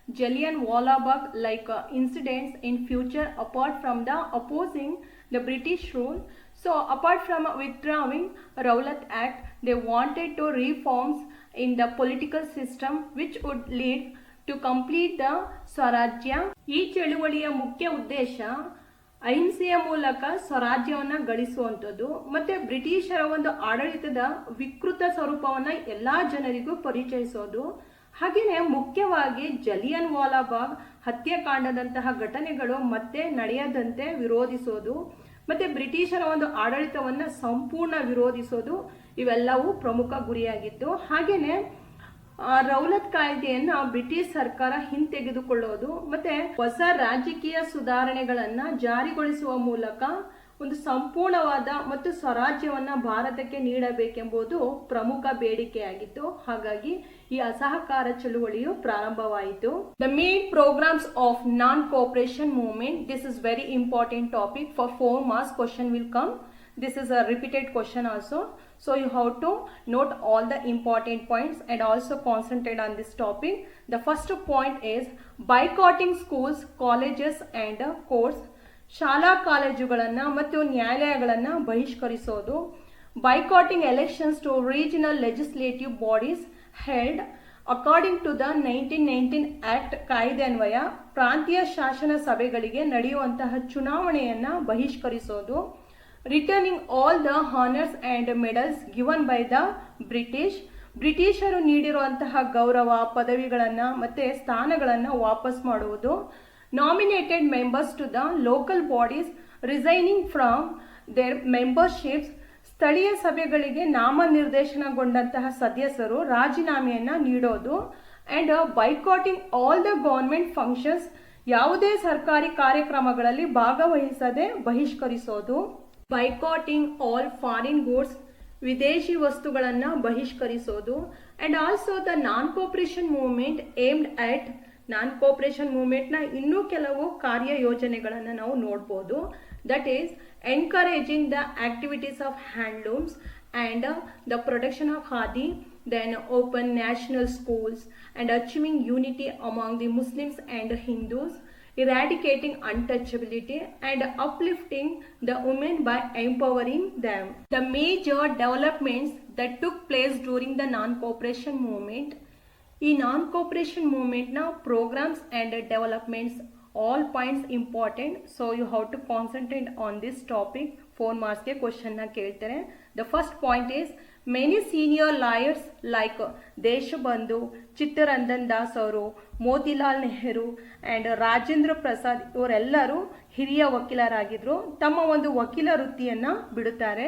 Jallianwala Bagh-like incidents in future, apart from the opposing the British rule. So apart from withdrawing Rowlatt Act, they wanted to reforms in the political system which would lead to complete the ಸ್ವರಾಜ್ಯ. ಈ ಚಳುವಳಿಯ ಮುಖ್ಯ ಉದ್ದೇಶ ಅಹಿಂಸೆಯ ಮೂಲಕ ಸ್ವರಾಜ್ಯವನ್ನು ಗಳಿಸುವಂಥದ್ದು ಮತ್ತು ಬ್ರಿಟಿಷರ ಒಂದು ಆಡಳಿತದ ವಿಕೃತ ಸ್ವರೂಪವನ್ನು ಎಲ್ಲ ಜನರಿಗೂ ಪರಿಚಯಿಸೋದು. ಹಾಗೆಯೇ ಮುಖ್ಯವಾಗಿ ಜಲಿಯನ್ ವಾಲಾಬಾಗ್ ಹತ್ಯಾಕಾಂಡದಂತಹ ಘಟನೆಗಳು ಮತ್ತೆ ನಡೆಯದಂತೆ ವಿರೋಧಿಸೋದು ಮತ್ತು ಬ್ರಿಟಿಷರ ಒಂದು ಆಡಳಿತವನ್ನು ಸಂಪೂರ್ಣ ವಿರೋಧಿಸೋದು ಇವೆಲ್ಲವೂ ಪ್ರಮುಖ ಗುರಿಯಾಗಿತ್ತು. ಹಾಗೆಯೇ ರೌಲತ್ ಕಾಯ್ದೆಯನ್ನು ಬ್ರಿಟಿಷ್ ಸರ್ಕಾರ ಹಿಂತೆಗೆದುಕೊಳ್ಳೋದು ಮತ್ತೆ ಹೊಸ ರಾಜಕೀಯ ಸುಧಾರಣೆಗಳನ್ನು ಜಾರಿಗೊಳಿಸುವ ಮೂಲಕ ಒಂದು ಸಂಪೂರ್ಣವಾದ ಮತ್ತು ಸ್ವರಾಜ್ಯವನ್ನ ಭಾರತಕ್ಕೆ ನೀಡಬೇಕೆಂಬುದು ಪ್ರಮುಖ ಬೇಡಿಕೆಯಾಗಿತ್ತು. ಹಾಗಾಗಿ ಈ ಅಸಹಕಾರ ಚಳುವಳಿಯು ಪ್ರಾರಂಭವಾಯಿತು. The main programmes of non cooperation movement. This is very important topic for 4 marks question will come. This is a repeated question also, so you have to note all the important points and also concentrate on this topic. The first point is boycotting schools, colleges and courts. ಶಾಲಾ ಕಾಲೇಜುಗಳನ್ನು ಮತ್ತು ನ್ಯಾಯಾಲಯಗಳನ್ನು ಬಹಿಷ್ಕರಿಸೋದು. Boycotting elections to regional legislative bodies held according to the 1919 act ಕಾಯ್ದೆ ಅನ್ವಯ ಪ್ರಾಂತೀಯ ಶಾಸನ ಸಭೆಗಳಿಗೆ ನಡೆಯುವಂತಹ ಚುನಾವಣೆಯನ್ನು ಬಹಿಷ್ಕರಿಸೋದು. Returning all the honours and medals given by the ಬ್ರಿಟಿಷರು ನೀಡಿರುವಂತಹ ಗೌರವ ಪದವಿಗಳನ್ನು ಮತ್ತು ಸ್ಥಾನಗಳನ್ನು ವಾಪಸ್ ಮಾಡುವುದು. nominated members to the local bodies resigning from their memberships. ಸ್ಥಳೀಯ ಸಭೆಗಳಿಗೆ ನಾಮನಿರ್ದೇಶನಗೊಂಡಂತಹ ಸದಸ್ಯರು ರಾಜೀನಾಮೆಯನ್ನು ನೀಡೋದು. And boycotting all the government functions, ಯಾವುದೇ ಸರ್ಕಾರಿ ಕಾರ್ಯಕ್ರಮಗಳಲ್ಲಿ ಭಾಗವಹಿಸದೆ ಬಹಿಷ್ಕರಿಸೋದು. ಬೈಕಾಟಿಂಗ್ ಆಲ್ ಫಾರಿನ್ ಗೂಡ್ಸ್, ವಿದೇಶಿ ವಸ್ತುಗಳನ್ನು ಬಹಿಷ್ಕರಿಸೋದು. And also the non cooperation movement aimed at, non cooperation ಮೂವ್ಮೆಂಟ್ನ ಇನ್ನೂ ಕೆಲವು ಕಾರ್ಯಯೋಜನೆಗಳನ್ನು ನಾವು ನೋಡ್ಬೋದು. That is encouraging the activities of handlooms and the production of khadi, then open national schools and achieving unity among the Muslims and Hindus, eradicating untouchability and uplifting the women by empowering them. The major developments that took place during the non-cooperation movement. ಈ ನಾನ್ ಕೋಪರೇಷನ್ ಮೂವ್ಮೆಂಟ್ನ programmes and developments, all points important, so you have to concentrate on this topic. 4 marks ke question na keltare. The first point is, many senior lawyers like Deshabandhu, Chittaranjan Das avaru, Motilal Nehru and Rajendra Prasad ಇವರೆಲ್ಲರೂ ಹಿರಿಯ ವಕೀಲರಾಗಿದ್ರು. ತಮ್ಮ ಒಂದು ವಕೀಲ ವೃತ್ತಿಯನ್ನು ಬಿಡುತ್ತಾರೆ.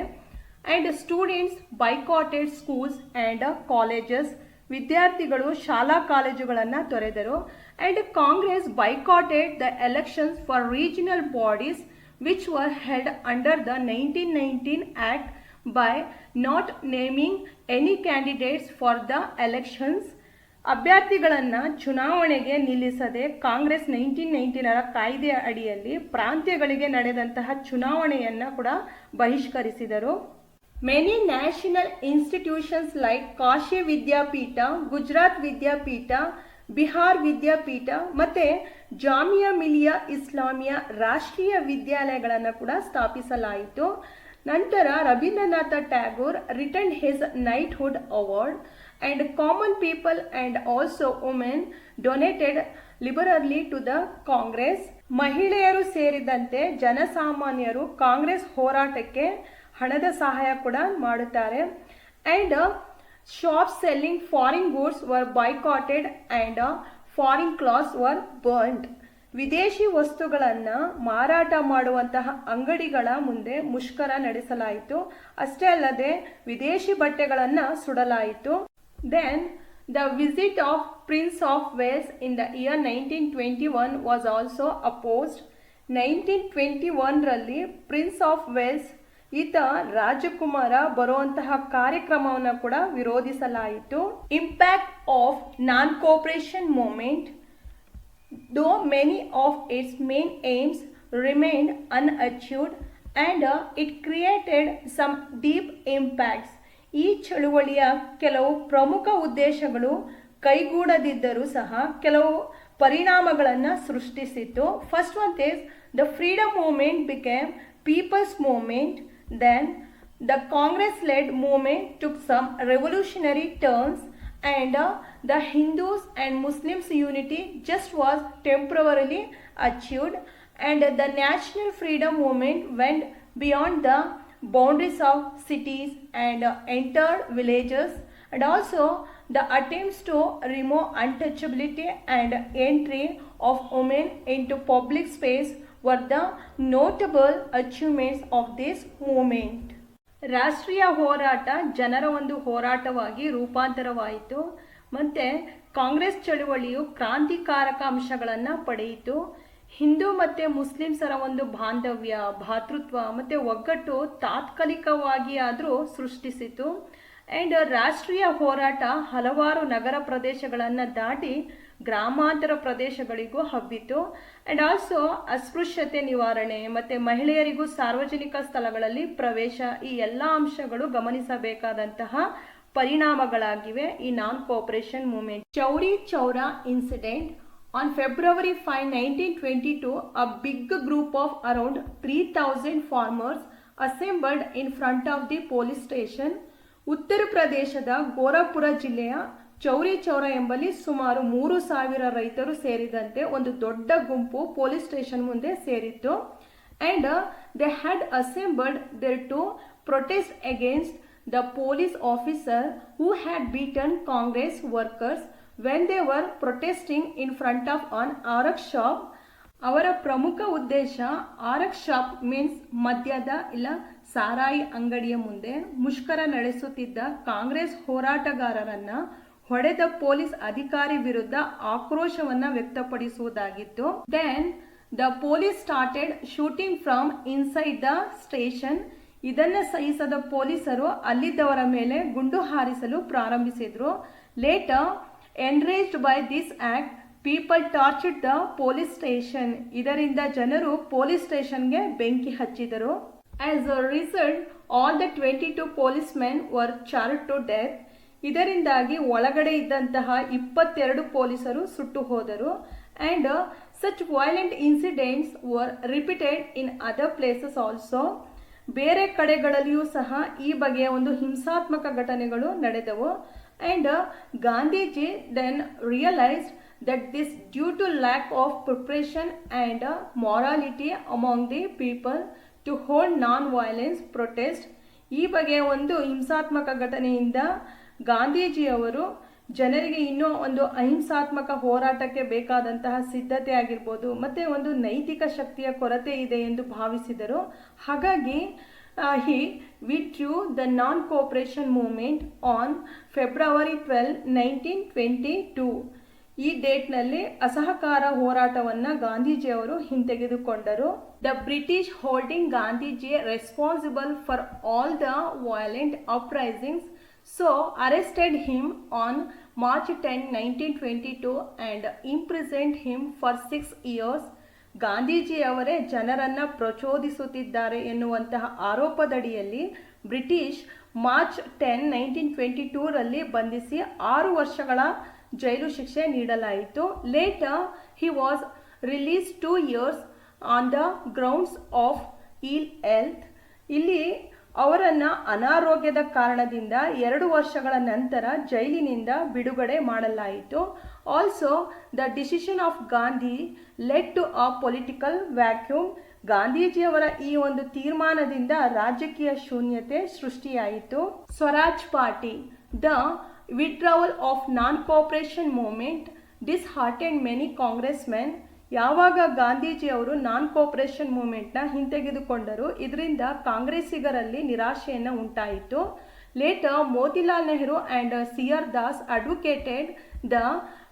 and students boycotted schools and colleges, ವಿದ್ಯಾರ್ಥಿಗಳು ಶಾಲಾ ಕಾಲೇಜುಗಳನ್ನು ತೊರೆದರು. and Congress boycotted the elections for regional bodies which were held under the 1919 Act by not naming any candidates for the elections. ಅಭ್ಯರ್ಥಿಗಳನ್ನು ಚುನಾವಣೆಗೆ ನಿಲ್ಲಿಸದೆ ಕಾಂಗ್ರೆಸ್ 1919 ಕಾಯ್ದೆಯ ಅಡಿಯಲ್ಲಿ ಪ್ರಾಂತ್ಯಗಳಿಗೆ ನಡೆದಂತಹ ಚುನಾವಣೆಯನ್ನು ಕೂಡ ಬಹಿಷ್ಕರಿಸಿದರು. Many national institutions like Kashi ವಿದ್ಯಾಪೀಠ, ಗುಜರಾತ್ ವಿದ್ಯಾಪೀಠ, ಬಿಹಾರ್ ವಿದ್ಯಾಪೀಠ ಮತ್ತು ಜಾಮಿಯಾ ಮಿಲಿಯಾ ಇಸ್ಲಾಮಿಯಾ ರಾಷ್ಟ್ರೀಯ ವಿದ್ಯಾಲಯಗಳನ್ನು ಕೂಡ ಸ್ಥಾಪಿಸಲಾಯಿತು. ನಂತರ Rabindranath Tagore return his knighthood award and common people and also women donated liberally to the Congress. ಮಹಿಳೆಯರು ಸೇರಿದಂತೆ ಜನಸಾಮಾನ್ಯರು ಕಾಂಗ್ರೆಸ್ ಹೋರಾಟಕ್ಕೆ ಹಣದ ಸಹಾಯ ಕೂಡ ಮಾಡುತ್ತಾರೆ. and shops selling foreign goods were boycotted and foreign clothes were burned. ವಿದೇಶಿ ವಸ್ತುಗಳನ್ನು ಮಾರಾಟ ಮಾಡುವಂತಹ ಅಂಗಡಿಗಳ ಮುಂದೆ ಮುಷ್ಕರ ನಡೆಸಲಾಯಿತು. ಅಷ್ಟೇ ಅಲ್ಲದೆ ವಿದೇಶಿ ಬಟ್ಟೆಗಳನ್ನು ಸುಡಲಾಯಿತು. Then the visit of Prince of Wales in the year 1921 was also opposed. 1921ರಲ್ಲಿ ಪ್ರಿನ್ಸ್ ಆಫ್ ವೇಲ್ಸ್ ಈತ ರಾಜಕುಮಾರ ಬರುವಂತಹ ಕಾರ್ಯಕ್ರಮವನ್ನು ಕೂಡ ವಿರೋಧಿಸಲಾಯಿತು. Impact of non cooperation movement. Though many of its main aims remained unachieved and it created some deep impacts. ಈ ಚಳುವಳಿಯ ಕೆಲವು ಪ್ರಮುಖ ಉದ್ದೇಶಗಳು ಕೈಗೂಡದಿದ್ದರೂ ಸಹ ಕೆಲವು ಪರಿಣಾಮಗಳನ್ನು ಸೃಷ್ಟಿಸಿತು. First one is the freedom movement became people's movement. Then the Congress led movement took some revolutionary turns and the Hindus and Muslims unity just was temporarily achieved, and the national freedom movement went beyond the boundaries of cities and entered villages, and also the attempts to remove untouchability and entry of women into public space were the notable achievements of this movement. ರಾಷ್ಟ್ರೀಯ ಹೋರಾಟ ಜನರ ಒಂದು ಹೋರಾಟವಾಗಿ ರೂಪಾಂತರವಾಯಿತು ಮತ್ತು ಕಾಂಗ್ರೆಸ್ ಚಳುವಳಿಯು ಕ್ರಾಂತಿಕಾರಕ ಅಂಶಗಳನ್ನು ಪಡೆಯಿತು. ಹಿಂದೂ ಮತ್ತು ಮುಸ್ಲಿಮ್ಸರ ಒಂದು ಬಾಂಧವ್ಯ, ಭಾತೃತ್ವ ಮತ್ತು ಒಗ್ಗಟ್ಟು ತಾತ್ಕಾಲಿಕವಾಗಿ ಆದರೂ ಸೃಷ್ಟಿಸಿತು. ಆ್ಯಂಡ್ ರಾಷ್ಟ್ರೀಯ ಹೋರಾಟ ಹಲವಾರು ನಗರ ಪ್ರದೇಶಗಳನ್ನು ದಾಟಿ ಗ್ರಾಮಾಂತರ ಪ್ರದೇಶಗಳಿಗೂ ಹಬ್ಬಿತು. ಆ್ಯಂಡ್ ಆಲ್ಸೋ ಅಸ್ಪೃಶ್ಯತೆ ನಿವಾರಣೆ ಮತ್ತು ಮಹಿಳೆಯರಿಗೂ ಸಾರ್ವಜನಿಕ ಸ್ಥಳಗಳಲ್ಲಿ ಪ್ರವೇಶ, ಈ ಎಲ್ಲ ಅಂಶಗಳು ಗಮನಿಸಬೇಕಾದಂತಹ ಪರಿಣಾಮಗಳಾಗಿವೆ ಈ non cooperation movement. Chauri Chaura incident. On February 5, 1922, a big group of around 3,000 farmers assembled in front of the police station. ಉತ್ತರ ಪ್ರದೇಶದ ಗೋರಖಪುರ ಜಿಲ್ಲೆಯ ಚೌರಿ ಚೌರ ಎಂಬಲ್ಲಿ ಸುಮಾರು 3,000 ರೈತರು ಸೇರಿದಂತೆ ಒಂದು ದೊಡ್ಡ ಗುಂಪು ಪೊಲೀಸ್ ಸ್ಟೇಷನ್ ಮುಂದೆ ಸೇರಿತ್ತು. and they had assembled there to protest against the police officer who had beaten Congress workers when they were protesting in front of an arak shop. ಅವರ ಪ್ರಮುಖ ಉದ್ದೇಶ ಆರಕ್ ಶಾಪ್ ಮೀನ್ಸ್ ಮದ್ಯದ ಇಲ್ಲ ಸಾರಾಯಿ ಅಂಗಡಿಯ ಮುಂದೆ ಮುಷ್ಕರ ನಡೆಸುತ್ತಿದ್ದ ಕಾಂಗ್ರೆಸ್ ಹೋರಾಟಗಾರರನ್ನ ಹೊಡೆದ ಪೊಲೀಸ್ ಅಧಿಕಾರಿ ವಿರುದ್ಧ ಆಕ್ರೋಶವನ್ನ ವ್ಯಕ್ತಪಡಿಸುವುದಾಗಿತ್ತು. Then the police started shooting from inside the station. ಇದನ್ನ ಸಹಿಸದ ಪೊಲೀಸರು ಅಲ್ಲಿದ್ದವರ ಮೇಲೆ ಗುಂಡು ಹಾರಿಸಲು ಪ್ರಾರಂಭಿಸಿದ್ರು. Later enraged by this act people tortured the police station. ಇದರಿಂದ ಜನರು ಪೊಲೀಸ್ ಸ್ಟೇಷನ್ಗೆ ಬೆಂಕಿ ಹಚ್ಚಿದರು. As a result all the 22 policemen were charged to death. ಇದರಿಂದಾಗಿ ಒಳಗಡೆ ಇದ್ದಂತಹ 22 ಪೊಲೀಸರು ಸುಟ್ಟು ಹೋದರು. And such violent incidents were repeated in other places also. ಬೇರೆ ಕಡೆಗಳಲ್ಲಿಯೂ ಸಹ ಈ ಬಗೆಯ ಒಂದು ಹಿಂಸಾತ್ಮಕ ಘಟನೆಗಳು ನಡೆದವು. And Gandhiji then realised that this due to lack of preparation and morality among the people to hold non-violence protest. ಈ ಬಗೆಯ ಒಂದು ಹಿಂಸಾತ್ಮಕ ಘಟನೆಯಿಂದ ಗಾಂಧೀಜಿಯವರು ಜನರಿಗೆ ಇನ್ನೂ ಒಂದು ಅಹಿಂಸಾತ್ಮಕ ಹೋರಾಟಕ್ಕೆ ಬೇಕಾದಂತಹ ಸಿದ್ಧತೆ ಆಗಿರ್ಬೋದು ಮತ್ತೆ ಒಂದು ನೈತಿಕ ಶಕ್ತಿಯ ಕೊರತೆ ಇದೆ ಎಂದು ಭಾವಿಸಿದರು. ಹಾಗಾಗಿ he withdrew the non-cooperation movement on February 12, 1922. ಈ ಡೇಟ್ನಲ್ಲಿ ಅಸಹಕಾರ ಹೋರಾಟವನ್ನು ಗಾಂಧೀಜಿಯವರು ಹಿಂತೆಗೆದುಕೊಂಡರು. The British holding Gandhiji responsible for all the violent uprisings so arrested him on March 10, 1922 and imprisoned him for 6 years. ಗಾಂಧೀಜಿಯವರೇ ಜನರನ್ನ ಪ್ರಚೋದಿಸುತ್ತಿದ್ದಾರೆ ಎನ್ನುವಂತಹ ಆರೋಪದಡಿಯಲ್ಲಿ ಬ್ರಿಟಿಷ್ ಮಾರ್ಚ್ 10, 1922 ರಲ್ಲಿ ಬಂಧಿಸಿ 6 ವರ್ಷಗಳ ಜೈಲು ಶಿಕ್ಷೆ ನೀಡಲಾಯಿತು. Litre he was release 2 years on the grounds of ಇಲ್ ಹೆಲ್ತ್. ಇಲ್ಲಿ ಅವರನ್ನ ಅನಾರೋಗ್ಯದ ಕಾರಣದಿಂದ 2 ವರ್ಷಗಳ ನಂತರ ಜೈಲಿನಿಂದ ಬಿಡುಗಡೆ ಮಾಡಲಾಯಿತು. Also the decision of Gandhi led to a political vacuum. ಗಾಂಧೀಜಿಯವರ ಈ ಒಂದು ತೀರ್ಮಾನದಿಂದ ರಾಜಕೀಯ ಶೂನ್ಯತೆ ಸೃಷ್ಟಿಯಾಯಿತು. Swaraj party the withdrawal of non-cooperation movement disheartened many congressmen. ಯಾವಾಗ ಗಾಂಧೀಜಿಯವರು ನಾನ್ ಕೋಪರೇಷನ್ ಮೂವ್ಮೆಂಟ್ನ ಹಿಂತೆಗೆದುಕೊಂಡರು ಇದರಿಂದ ಕಾಂಗ್ರೆಸ್ಸಿಗರಲ್ಲಿ ನಿರಾಶೆಯನ್ನು ಉಂಟಾಯಿತು. Later Motilal Nehru and CR Das advocated the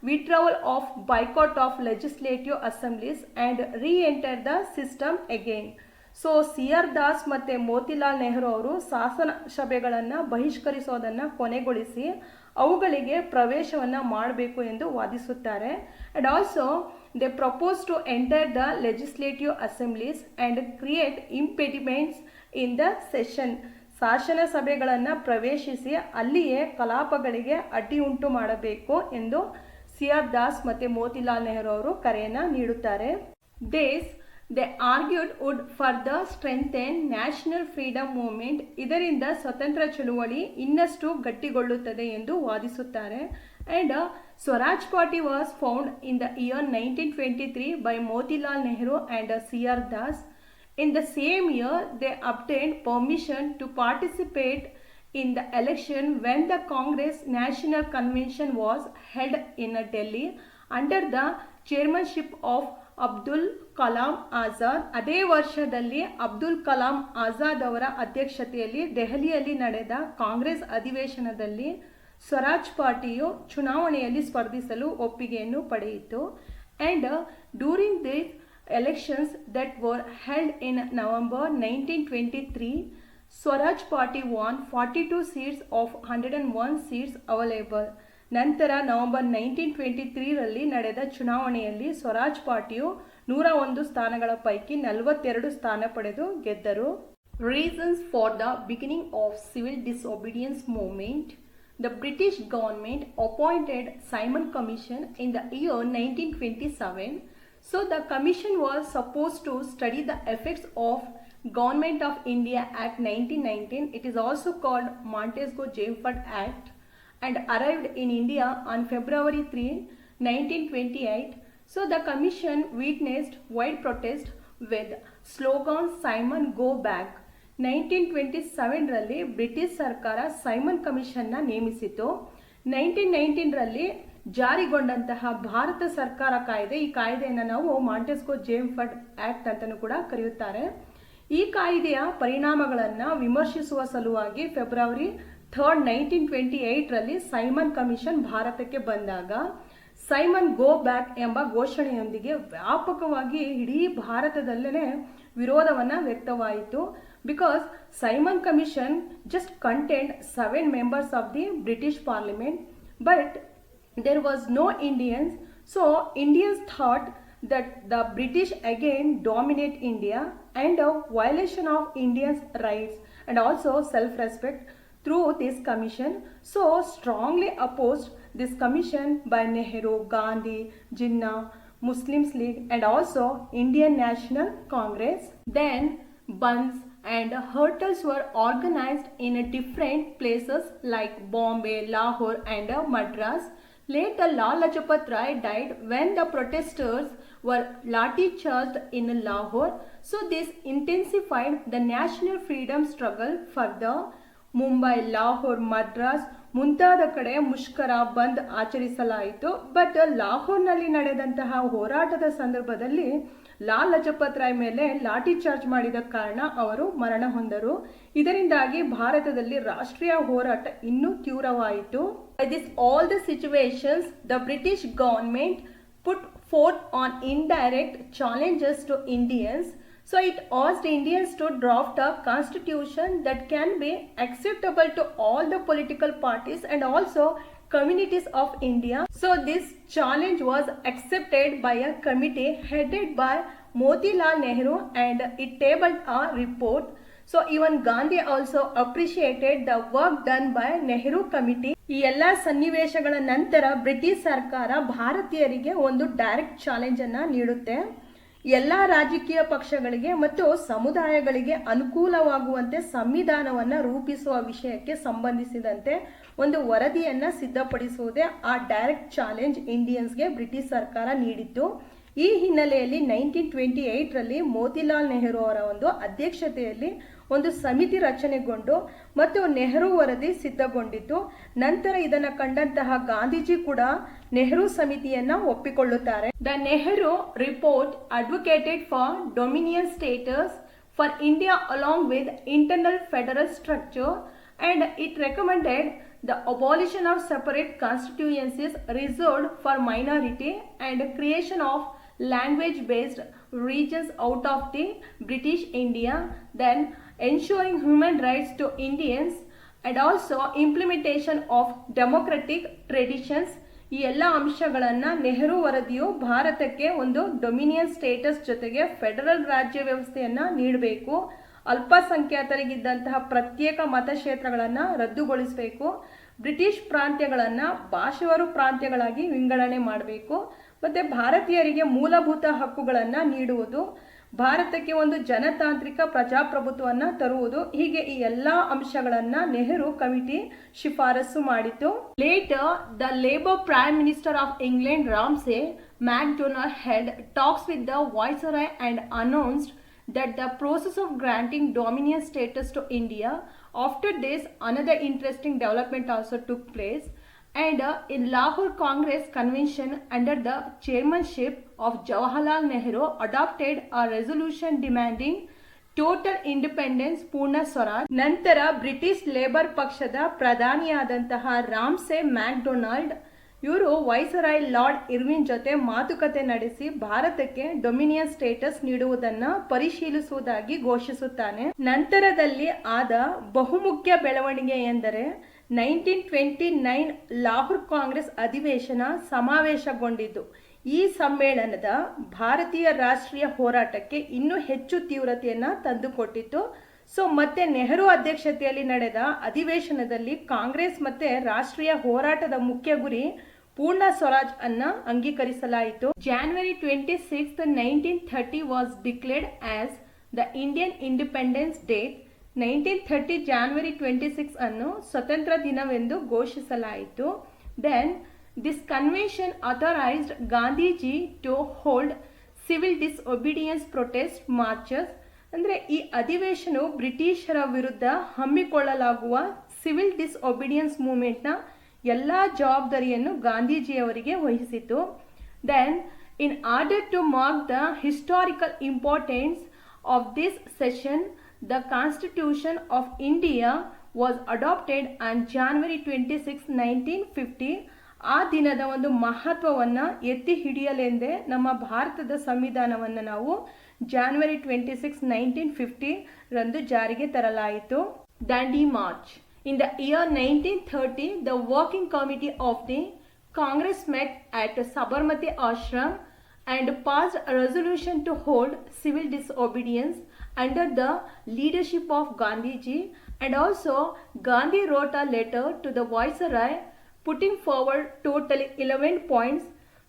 withdrawal of boycott of legislative assemblies and re-enter the system again. So CR Das ಮತ್ತು ಮೋತಿಲಾಲ್ ನೆಹರು ಅವರು ಶಾಸನ ಸಭೆಗಳನ್ನು ಬಹಿಷ್ಕರಿಸೋದನ್ನು ಕೊನೆಗೊಳಿಸಿ ಅವುಗಳಿಗೆ ಪ್ರವೇಶವನ್ನು ಮಾಡಬೇಕು ಎಂದು ವಾದಿಸುತ್ತಾರೆ. And also they propose to enter the legislative assemblies and create impediments in the session. ಶಾಸನ ಸಭೆಗಳನ್ನು ಪ್ರವೇಶಿಸಿ ಅಲ್ಲಿಯೇ ಕಲಾಪಗಳಿಗೆ ಅಡ್ಡಿ ಉಂಟು ಮಾಡಬೇಕು ಎಂದು CR ದಾಸ್ ಮತ್ತು ಮೋತಿಲಾಲ್ ನೆಹರು ಅವರು ಕರೆಯನ್ನು ನೀಡುತ್ತಾರೆ. They argued would further strengthen national freedom movement. ಇದರಿಂದ ಸ್ವತಂತ್ರ ಚಳುವಳಿ ಇನ್ನಷ್ಟು ಗಟ್ಟಿಗೊಳ್ಳುತ್ತದೆ ಎಂದು ವಾದಿಸುತ್ತಾರೆ. And Swaraj party was found in the year 1923 by Motilal Nehru and CR Das. In the same year they obtained permission to participate in the election when the Congress National Convention was held in Delhi under the chairmanship of Abdul Kalam Azad. ಅದೇ ವರ್ಷದಲ್ಲಿ ಅಬ್ದುಲ್ ಕಲಾಂ ಆಜಾದ್ ಅವರ ಅಧ್ಯಕ್ಷತೆಯಲ್ಲಿ ದೆಹಲಿಯಲ್ಲಿ ನಡೆದ ಕಾಂಗ್ರೆಸ್ ಅಧಿವೇಶನದಲ್ಲಿ ಸ್ವರಾಜ್ ಪಾರ್ಟಿಯು ಚುನಾವಣೆಯಲ್ಲಿ ಸ್ಪರ್ಧಿಸಲು ಒಪ್ಪಿಗೆಯನ್ನು ಪಡೆಯಿತು. And during this elections that were held in November 1923 Swaraj party won 42 seats of 101 seats available. ನಂತರ ನವೆಂಬರ್ 1923 ರಲ್ಲಿ ನಡೆದ ಚುನಾವಣೆಯಲ್ಲಿ ಸ್ವರಾಜ್ ಪಾರ್ಟಿಯು 101 ಸ್ಥಾನಗಳ ಪೈಕಿ 42 ಸ್ಥಾನ ಪಡೆದು ಗೆದ್ದರು. Reasons for the beginning of civil disobedience movement. The British government appointed Simon Commission in the year 1927. So the commission was supposed to study the effects of Government of India Act 1919. It is also called Montesquieu-Jefferson Act and arrived in India on February 3, 1928. So the commission witnessed wide protest with slogan Simon go back. 1927 ರಲ್ಲಿ ಬ್ರಿಟಿಷ್ ಸರ್ಕಾರ ಸೈಮನ್ ಕಮಿಷನ್ನ ನೇಮಿಸಿತು. 1919 ರಲ್ಲಿ ಜಾರಿಗೊಂಡಂತಹ ಭಾರತ ಸರ್ಕಾರ ಕಾಯ್ದೆ. ಈ ಕಾಯ್ದೆಯನ್ನು ನಾವು ಮಾಂಟೆಸ್ಕೋ ಜೇಮ್ಫರ್ಡ್ ಆಕ್ಟ್ ಅಂತಲೂ ಕೂಡ ಕರೆಯುತ್ತಾರೆ. ಈ ಕಾಯ್ದೆಯ ಪರಿಣಾಮಗಳನ್ನು ವಿಮರ್ಶಿಸುವ ಸಲುವಾಗಿ ಫೆಬ್ರವರಿ 3, 1928ರಲ್ಲಿ ಸೈಮನ್ ಕಮಿಷನ್ ಭಾರತಕ್ಕೆ ಬಂದಾಗ ಸೈಮನ್ ಗೋ ಬ್ಯಾಕ್ ಎಂಬ ಘೋಷಣೆಯೊಂದಿಗೆ ವ್ಯಾಪಕವಾಗಿ ಇಡೀ ಭಾರತದಲ್ಲೇ ವಿರೋಧವನ್ನು ವ್ಯಕ್ತವಾಯಿತು. Because Simon commission just content 7 members of the British Parliament, but there was no Indians. So Indians thought that the British again dominate India and a violation of Indians' rights and also self-respect through this commission. So strongly opposed this commission by Nehru, Gandhi, Jinnah, Muslims League and also Indian National Congress. Then Bandhs and hurtals were organized in different places like Bombay, Lahore and Madras. Later Lal Lajpat Rai died when the protesters were lathi charged in Lahore. So this intensified the national freedom struggle further. Mumbai, Lahore, Madras ಮುಂತಾದ ಕಡೆ ಮುಷ್ಕರ ಬಂದ್ ಆಚರಿಸಲಾಯಿತು. ಬಟ್ ಲಾಹೋರ್ನಲ್ಲಿ ನಡೆದಂತಹ ಹೋರಾಟದ ಸಂದರ್ಭದಲ್ಲಿ ಲಾಲ್ ಲಜಪತ್ ರಾಯ್ ಮೇಲೆ ಲಾಠಿ ಚಾರ್ಜ್ ಮಾಡಿದ ಕಾರಣ ಅವರು ಮರಣ ಹೊಂದರು. ಇದರಿಂದಾಗಿ ಭಾರತದಲ್ಲಿ ರಾಷ್ಟ್ರೀಯ ಹೋರಾಟ ಇನ್ನೂ ತೀವ್ರವಾಯಿತು. By this all the situations, the British government put forth on indirect challenges to Indians. So it asked Indians to draft a constitution that can be acceptable to all the political parties and also communities of India. So this challenge was accepted by a committee headed by Motilal Nehru and it tabled a report. So even Gandhi also appreciated the work done by Nehru committee. ಈ ಎಲ್ಲ ಸನ್ನಿವೇಶಗಳ ನಂತರ ಬ್ರಿಟಿಷ್ ಸರ್ಕಾರ ಭಾರತೀಯರಿಗೆ ಒಂದು ಡೈರೆಕ್ಟ್ ಚಾಲೆಂಜ್ ಅನ್ನ ನೀಡುತ್ತೆ. ಎಲ್ಲ ರಾಜಕೀಯ ಪಕ್ಷಗಳಿಗೆ ಮತ್ತು ಸಮುದಾಯಗಳಿಗೆ ಅನುಕೂಲವಾಗುವಂತೆ ಸಂವಿಧಾನವನ್ನು ರೂಪಿಸುವ ವಿಷಯಕ್ಕೆ ಸಂಬಂಧಿಸಿದಂತೆ ಒಂದು ವರದಿಯನ್ನು ಸಿದ್ಧಪಡಿಸುವುದೇ ಆ ಡೈರೆಕ್ಟ್ ಚಾಲೆಂಜ್ ಇಂಡಿಯನ್ಸ್ಗೆ ಬ್ರಿಟಿಷ್ ಸರ್ಕಾರ ನೀಡಿತ್ತು. ಈ ಹಿನ್ನೆಲೆಯಲ್ಲಿ 1928ರಲ್ಲಿ ಮೋತಿಲಾಲ್ ನೆಹರು ಅವರ ಒಂದು ಅಧ್ಯಕ್ಷತೆಯಲ್ಲಿ ಒಂದು ಸಮಿತಿ ರಚನೆಗೊಂಡು ಮತ್ತು ನೆಹರು ವರದಿ ಸಿದ್ಧಗೊಂಡಿತ್ತು. ನಂತರ ಇದನ್ನು ಕಂಡಂತಹ ಗಾಂಧೀಜಿ ಕೂಡ ನೆಹರು ಸಮಿತಿಯನ್ನ ಒಪ್ಪಿಕೊಳ್ಳುತ್ತಾರೆ. The Nehru report advocated for dominion status for India along with internal federal structure and it recommended the abolition of separate constituencies reserved for minority and creation of language based regions out of the British India, then ensuring human rights to Indians and also implementation of democratic traditions. ಈ ಎಲ್ಲ ಅಂಶಗಳನ್ನು ನೆಹರು ವರದಿಯು ಭಾರತಕ್ಕೆ ಒಂದು ಡೊಮಿನಿಯನ್ ಸ್ಟೇಟಸ್ ಜೊತೆಗೆ ಫೆಡರಲ್ ರಾಜ್ಯ ವ್ಯವಸ್ಥೆಯನ್ನು ನೀಡಬೇಕು, ಅಲ್ಪಸಂಖ್ಯಾತರಿಗಿದ್ದಂತಹ ಪ್ರತ್ಯೇಕ ಮತಕ್ಷೇತ್ರಗಳನ್ನು ರದ್ದುಗೊಳಿಸಬೇಕು, ಬ್ರಿಟಿಷ್ ಪ್ರಾಂತ್ಯಗಳನ್ನು ಭಾಷಾವಾರು ಪ್ರಾಂತ್ಯಗಳಾಗಿ ವಿಂಗಡಣೆ ಮಾಡಬೇಕು, ಮತ್ತು ಭಾರತೀಯರಿಗೆ ಮೂಲಭೂತ ಹಕ್ಕುಗಳನ್ನು ನೀಡುವುದು, ಭಾರತಕ್ಕೆ ಒಂದು ಜನತಾಂತ್ರಿಕ ಪ್ರಜಾಪ್ರಭುತ್ವವನ್ನು ತರುವುದು. ಹೀಗೆ ಈ ಎಲ್ಲ ಅಂಶಗಳನ್ನು ನೆಹರು ಕಮಿಟಿ ಶಿಫಾರಸು ಮಾಡಿತು. Later the Labour prime minister of England Ramsay MacDonald had talks with the viceroy and announced that the process of granting dominion status to India. After this, another interesting development also took place, and in Lahore Congress Convention under the chairmanship of Jawaharlal Nehru adopted a resolution demanding total independence, ಪೂರ್ಣ ಸ್ವರಾಜ್. ನಂತರ ಬ್ರಿಟಿಷ್ ಲೇಬರ್ ಪಕ್ಷದ ಪ್ರಧಾನಿಯಾದಂತಹ ರಾಮ್ಸೆ ಮ್ಯಾಕ್ಡೊನಾಲ್ಡ್ ಇವರು ವೈಸರಾಯ್ ಲಾರ್ಡ್ ಇರ್ವಿನ್ ಜೊತೆ ಮಾತುಕತೆ ನಡೆಸಿ ಭಾರತಕ್ಕೆ ಡೊಮಿನಿಯನ್ ಸ್ಟೇಟಸ್ ನೀಡುವುದನ್ನು ಪರಿಶೀಲಿಸುವುದಾಗಿ ಘೋಷಿಸುತ್ತಾನೆ. ನಂತರದಲ್ಲಿ ಆದ ಬಹುಮುಖ್ಯ ಬೆಳವಣಿಗೆ ಎಂದರೆ 1929 ಲಾಹೋರ್ ಕಾಂಗ್ರೆಸ್ ಅಧಿವೇಶನ ಸಮಾವೇಶಗೊಂಡಿದ್ದು. ಈ ಸಮ್ಮೇಳನದ ಭಾರತೀಯ ರಾಷ್ಟ್ರೀಯ ಹೋರಾಟಕ್ಕೆ ಇನ್ನೂ ಹೆಚ್ಚು ತೀವ್ರತೆಯನ್ನು ತಂದುಕೊಟ್ಟಿತ್ತು. ಸೊ ಮತ್ತೆ ನೆಹರು ಅಧ್ಯಕ್ಷತೆಯಲ್ಲಿ ನಡೆದ ಅಧಿವೇಶನದಲ್ಲಿ ಕಾಂಗ್ರೆಸ್ ಮತ್ತೆ ರಾಷ್ಟ್ರೀಯ ಹೋರಾಟದ ಮುಖ್ಯ ಗುರಿ ಪೂರ್ಣ ಸ್ವರಾಜ್ ಅನ್ನ ಅಂಗೀಕರಿಸಲಾಯಿತು. January 26, 1930 was declared as the Indian Independence Date. 1930 January 26 ಅನ್ನು ಸ್ವತಂತ್ರ ದಿನವೆಂದು ಘೋಷಿಸಲಾಯಿತು. Then this convention authorized Gandhiji to hold civil disobedience protest marches. ಅಂದರೆ ಈ ಅಧಿವೇಶನವು ಬ್ರಿಟಿಷರ ವಿರುದ್ಧ ಹಮ್ಮಿಕೊಳ್ಳಲಾಗುವ ಸಿವಿಲ್ ಡಿಸ್ಒಬಿಡಿಯನ್ಸ್ ಮೂವ್ಮೆಂಟ್ನ ಎಲ್ಲ ಜವಾಬ್ದಾರಿಯನ್ನು ಗಾಂಧೀಜಿಯವರಿಗೆ ವಹಿಸಿತು. Then in order to mark the historical importance of this session, the constitution of India was adopted on January 26, 1950. ಆ ದಿನದ ಒಂದು ಮಹತ್ವವನ್ನು ಎತ್ತಿ ಹಿಡಿಯಲೆಂದೇ ನಮ್ಮ ಭಾರತದ ಸಂವಿಧಾನವನ್ನು ನಾವು January 26, 1950 ರಂದು ಜಾರಿಗೆ ತರಲಾಯಿತು. ದಾಂಡಿ March. In the year 1930, the working committee of the Congress met at Sabarmati Ashram and passed a resolution to hold civil disobedience under the leadership of Gandhiji, and also Gandhi wrote a letter to the Viceroy putting forward totally 11 points.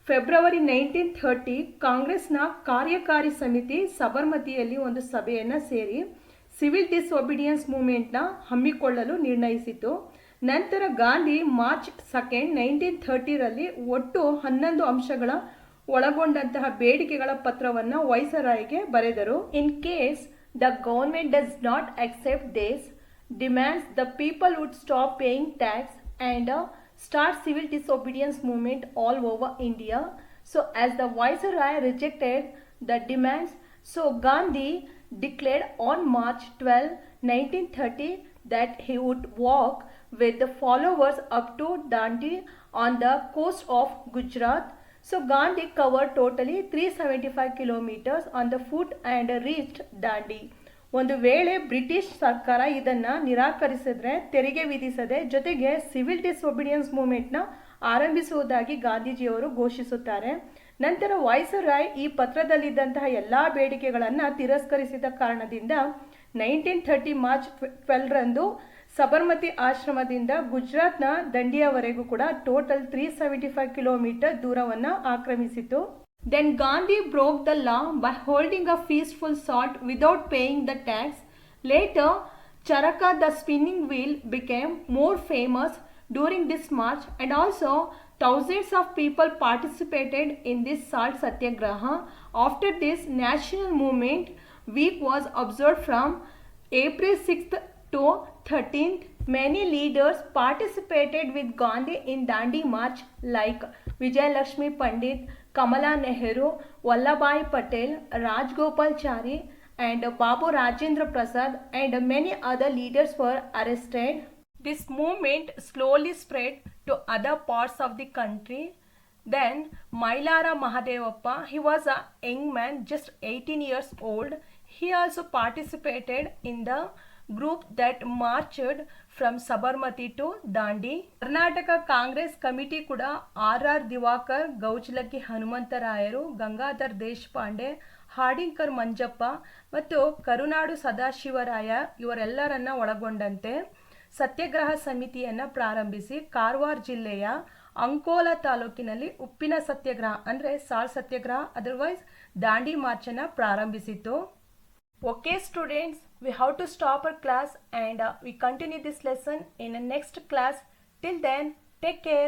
February 1930 ಕಾಂಗ್ರೆಸ್ನ ಕಾರ್ಯಕಾರಿ ಸಮಿತಿ ಸಬರ್ಮತಿಯಲ್ಲಿ ಒಂದು ಸಭೆಯನ್ನು ಸೇರಿ ಸಿವಿಲ್ ಡಿಸ್ಒಬಿಡಿಯನ್ಸ್ ಮೂವ್ಮೆಂಟ್ನ ಹಮ್ಮಿಕೊಳ್ಳಲು ನಿರ್ಣಯಿಸಿತು. ನಂತರ ಗಾಂಧಿ ಮಾರ್ಚ್ 2, 1930 ರಲ್ಲಿ ಒಟ್ಟು 11 ಅಂಶಗಳ ಒಳಗೊಂಡಂತಹ ಬೇಡಿಕೆಗಳ ಪತ್ರವನ್ನು ವೈಸರಾಯ್ಗೆ ಬರೆದರು. In case the government does not accept this demands, the people would stop paying tax and start civil disobedience movement all over India. So as the Viceroy rejected the demands, so Gandhi declared on March 12, 1930 that he would walk with the followers up to Dandi on the coast of Gujarat. So Gandhi covered totally 375 kilometers on the foot and reached Dandi. ಒಂದು ವೇಳೆ ಬ್ರಿಟಿಷ್ ಸರ್ಕಾರ ಇದನ್ನು ನಿರಾಕರಿಸಿದ್ರೆ ತೆರಿಗೆ ವಿಧಿಸದೆ ಜೊತೆಗೆ ಸಿವಿಲ್ ಡಿಸ್ಒಬಿಡಿಯನ್ಸ್ ಮೂವ್ಮೆಂಟ್ನ ಆರಂಭಿಸುವುದಾಗಿ ಗಾಂಧೀಜಿಯವರು ಘೋಷಿಸುತ್ತಾರೆ. ನಂತರ ವೈಸರಾಯ್ ಈ ಪತ್ರದಲ್ಲಿದ್ದಂತಹ ಎಲ್ಲ ಬೇಡಿಕೆಗಳನ್ನು ತಿರಸ್ಕರಿಸಿದ ಕಾರಣದಿಂದ 1930 ಮಾರ್ಚ್ 12 ರಂದು ಸಬರ್ಮತಿ ಆಶ್ರಮದಿಂದ ಗುಜರಾತ್ನ ದಂಡಿಯವರೆಗೂ ಕೂಡ ಟೋಟಲ್ 375 ಕಿಲೋಮೀಟರ್ ದೂರವನ್ನು ಆಕ್ರಮಿಸಿತು. Then Gandhi broke the law by holding a feastful salt without paying the tax. Later, Charaka the spinning wheel became more famous during this march, and also thousands of people participated in this salt satyagraha. After this national movement week was observed from April 6th to 13th. Many leaders participated with Gandhi in Dandi march like Vijayalakshmi Pandit, Kamala Nehru, Vallabhbhai Patel, Rajgopalachari and Babu Rajendra Prasad and many other leaders were arrested. This movement slowly spread to other parts of the country. Then Mailara Mahadevappa, he was a young man, just 18 years old. He also participated in the group that marched from Sabarmati to Dandi. Karnataka Congress committee ಕೂಡ R.R. ದಿವಾಕರ್, ಗೌಜ್ಲಕ್ಕಿ ಹನುಮಂತರಾಯರು, ಗಂಗಾಧರ್ ದೇಶಪಾಂಡೆ, ಹಾರ್ಡಿಂಕರ್ ಮಂಜಪ್ಪ ಮತ್ತು ಕರುನಾಡು ಸದಾಶಿವರಾಯ ಇವರೆಲ್ಲರನ್ನ ಒಳಗೊಂಡಂತೆ ಸತ್ಯಾಗ್ರಹ ಸಮಿತಿಯನ್ನು ಪ್ರಾರಂಭಿಸಿ ಕಾರವಾರ ಜಿಲ್ಲೆಯ ಅಂಕೋಲಾ ತಾಲೂಕಿನಲ್ಲಿ ಉಪ್ಪಿನ ಸತ್ಯಾಗ್ರಹ ಅಂದರೆ ಸಾಲ್ಟ್ ಸತ್ಯಾಗ್ರಹ ಅದರ್ವೈಸ್ ದಾಂಡಿ ಮಾರ್ಚನ್ನು ಪ್ರಾರಂಭಿಸಿತು. Okay students, we have to stop our class and we continue this lesson in the next class. Till then, take care.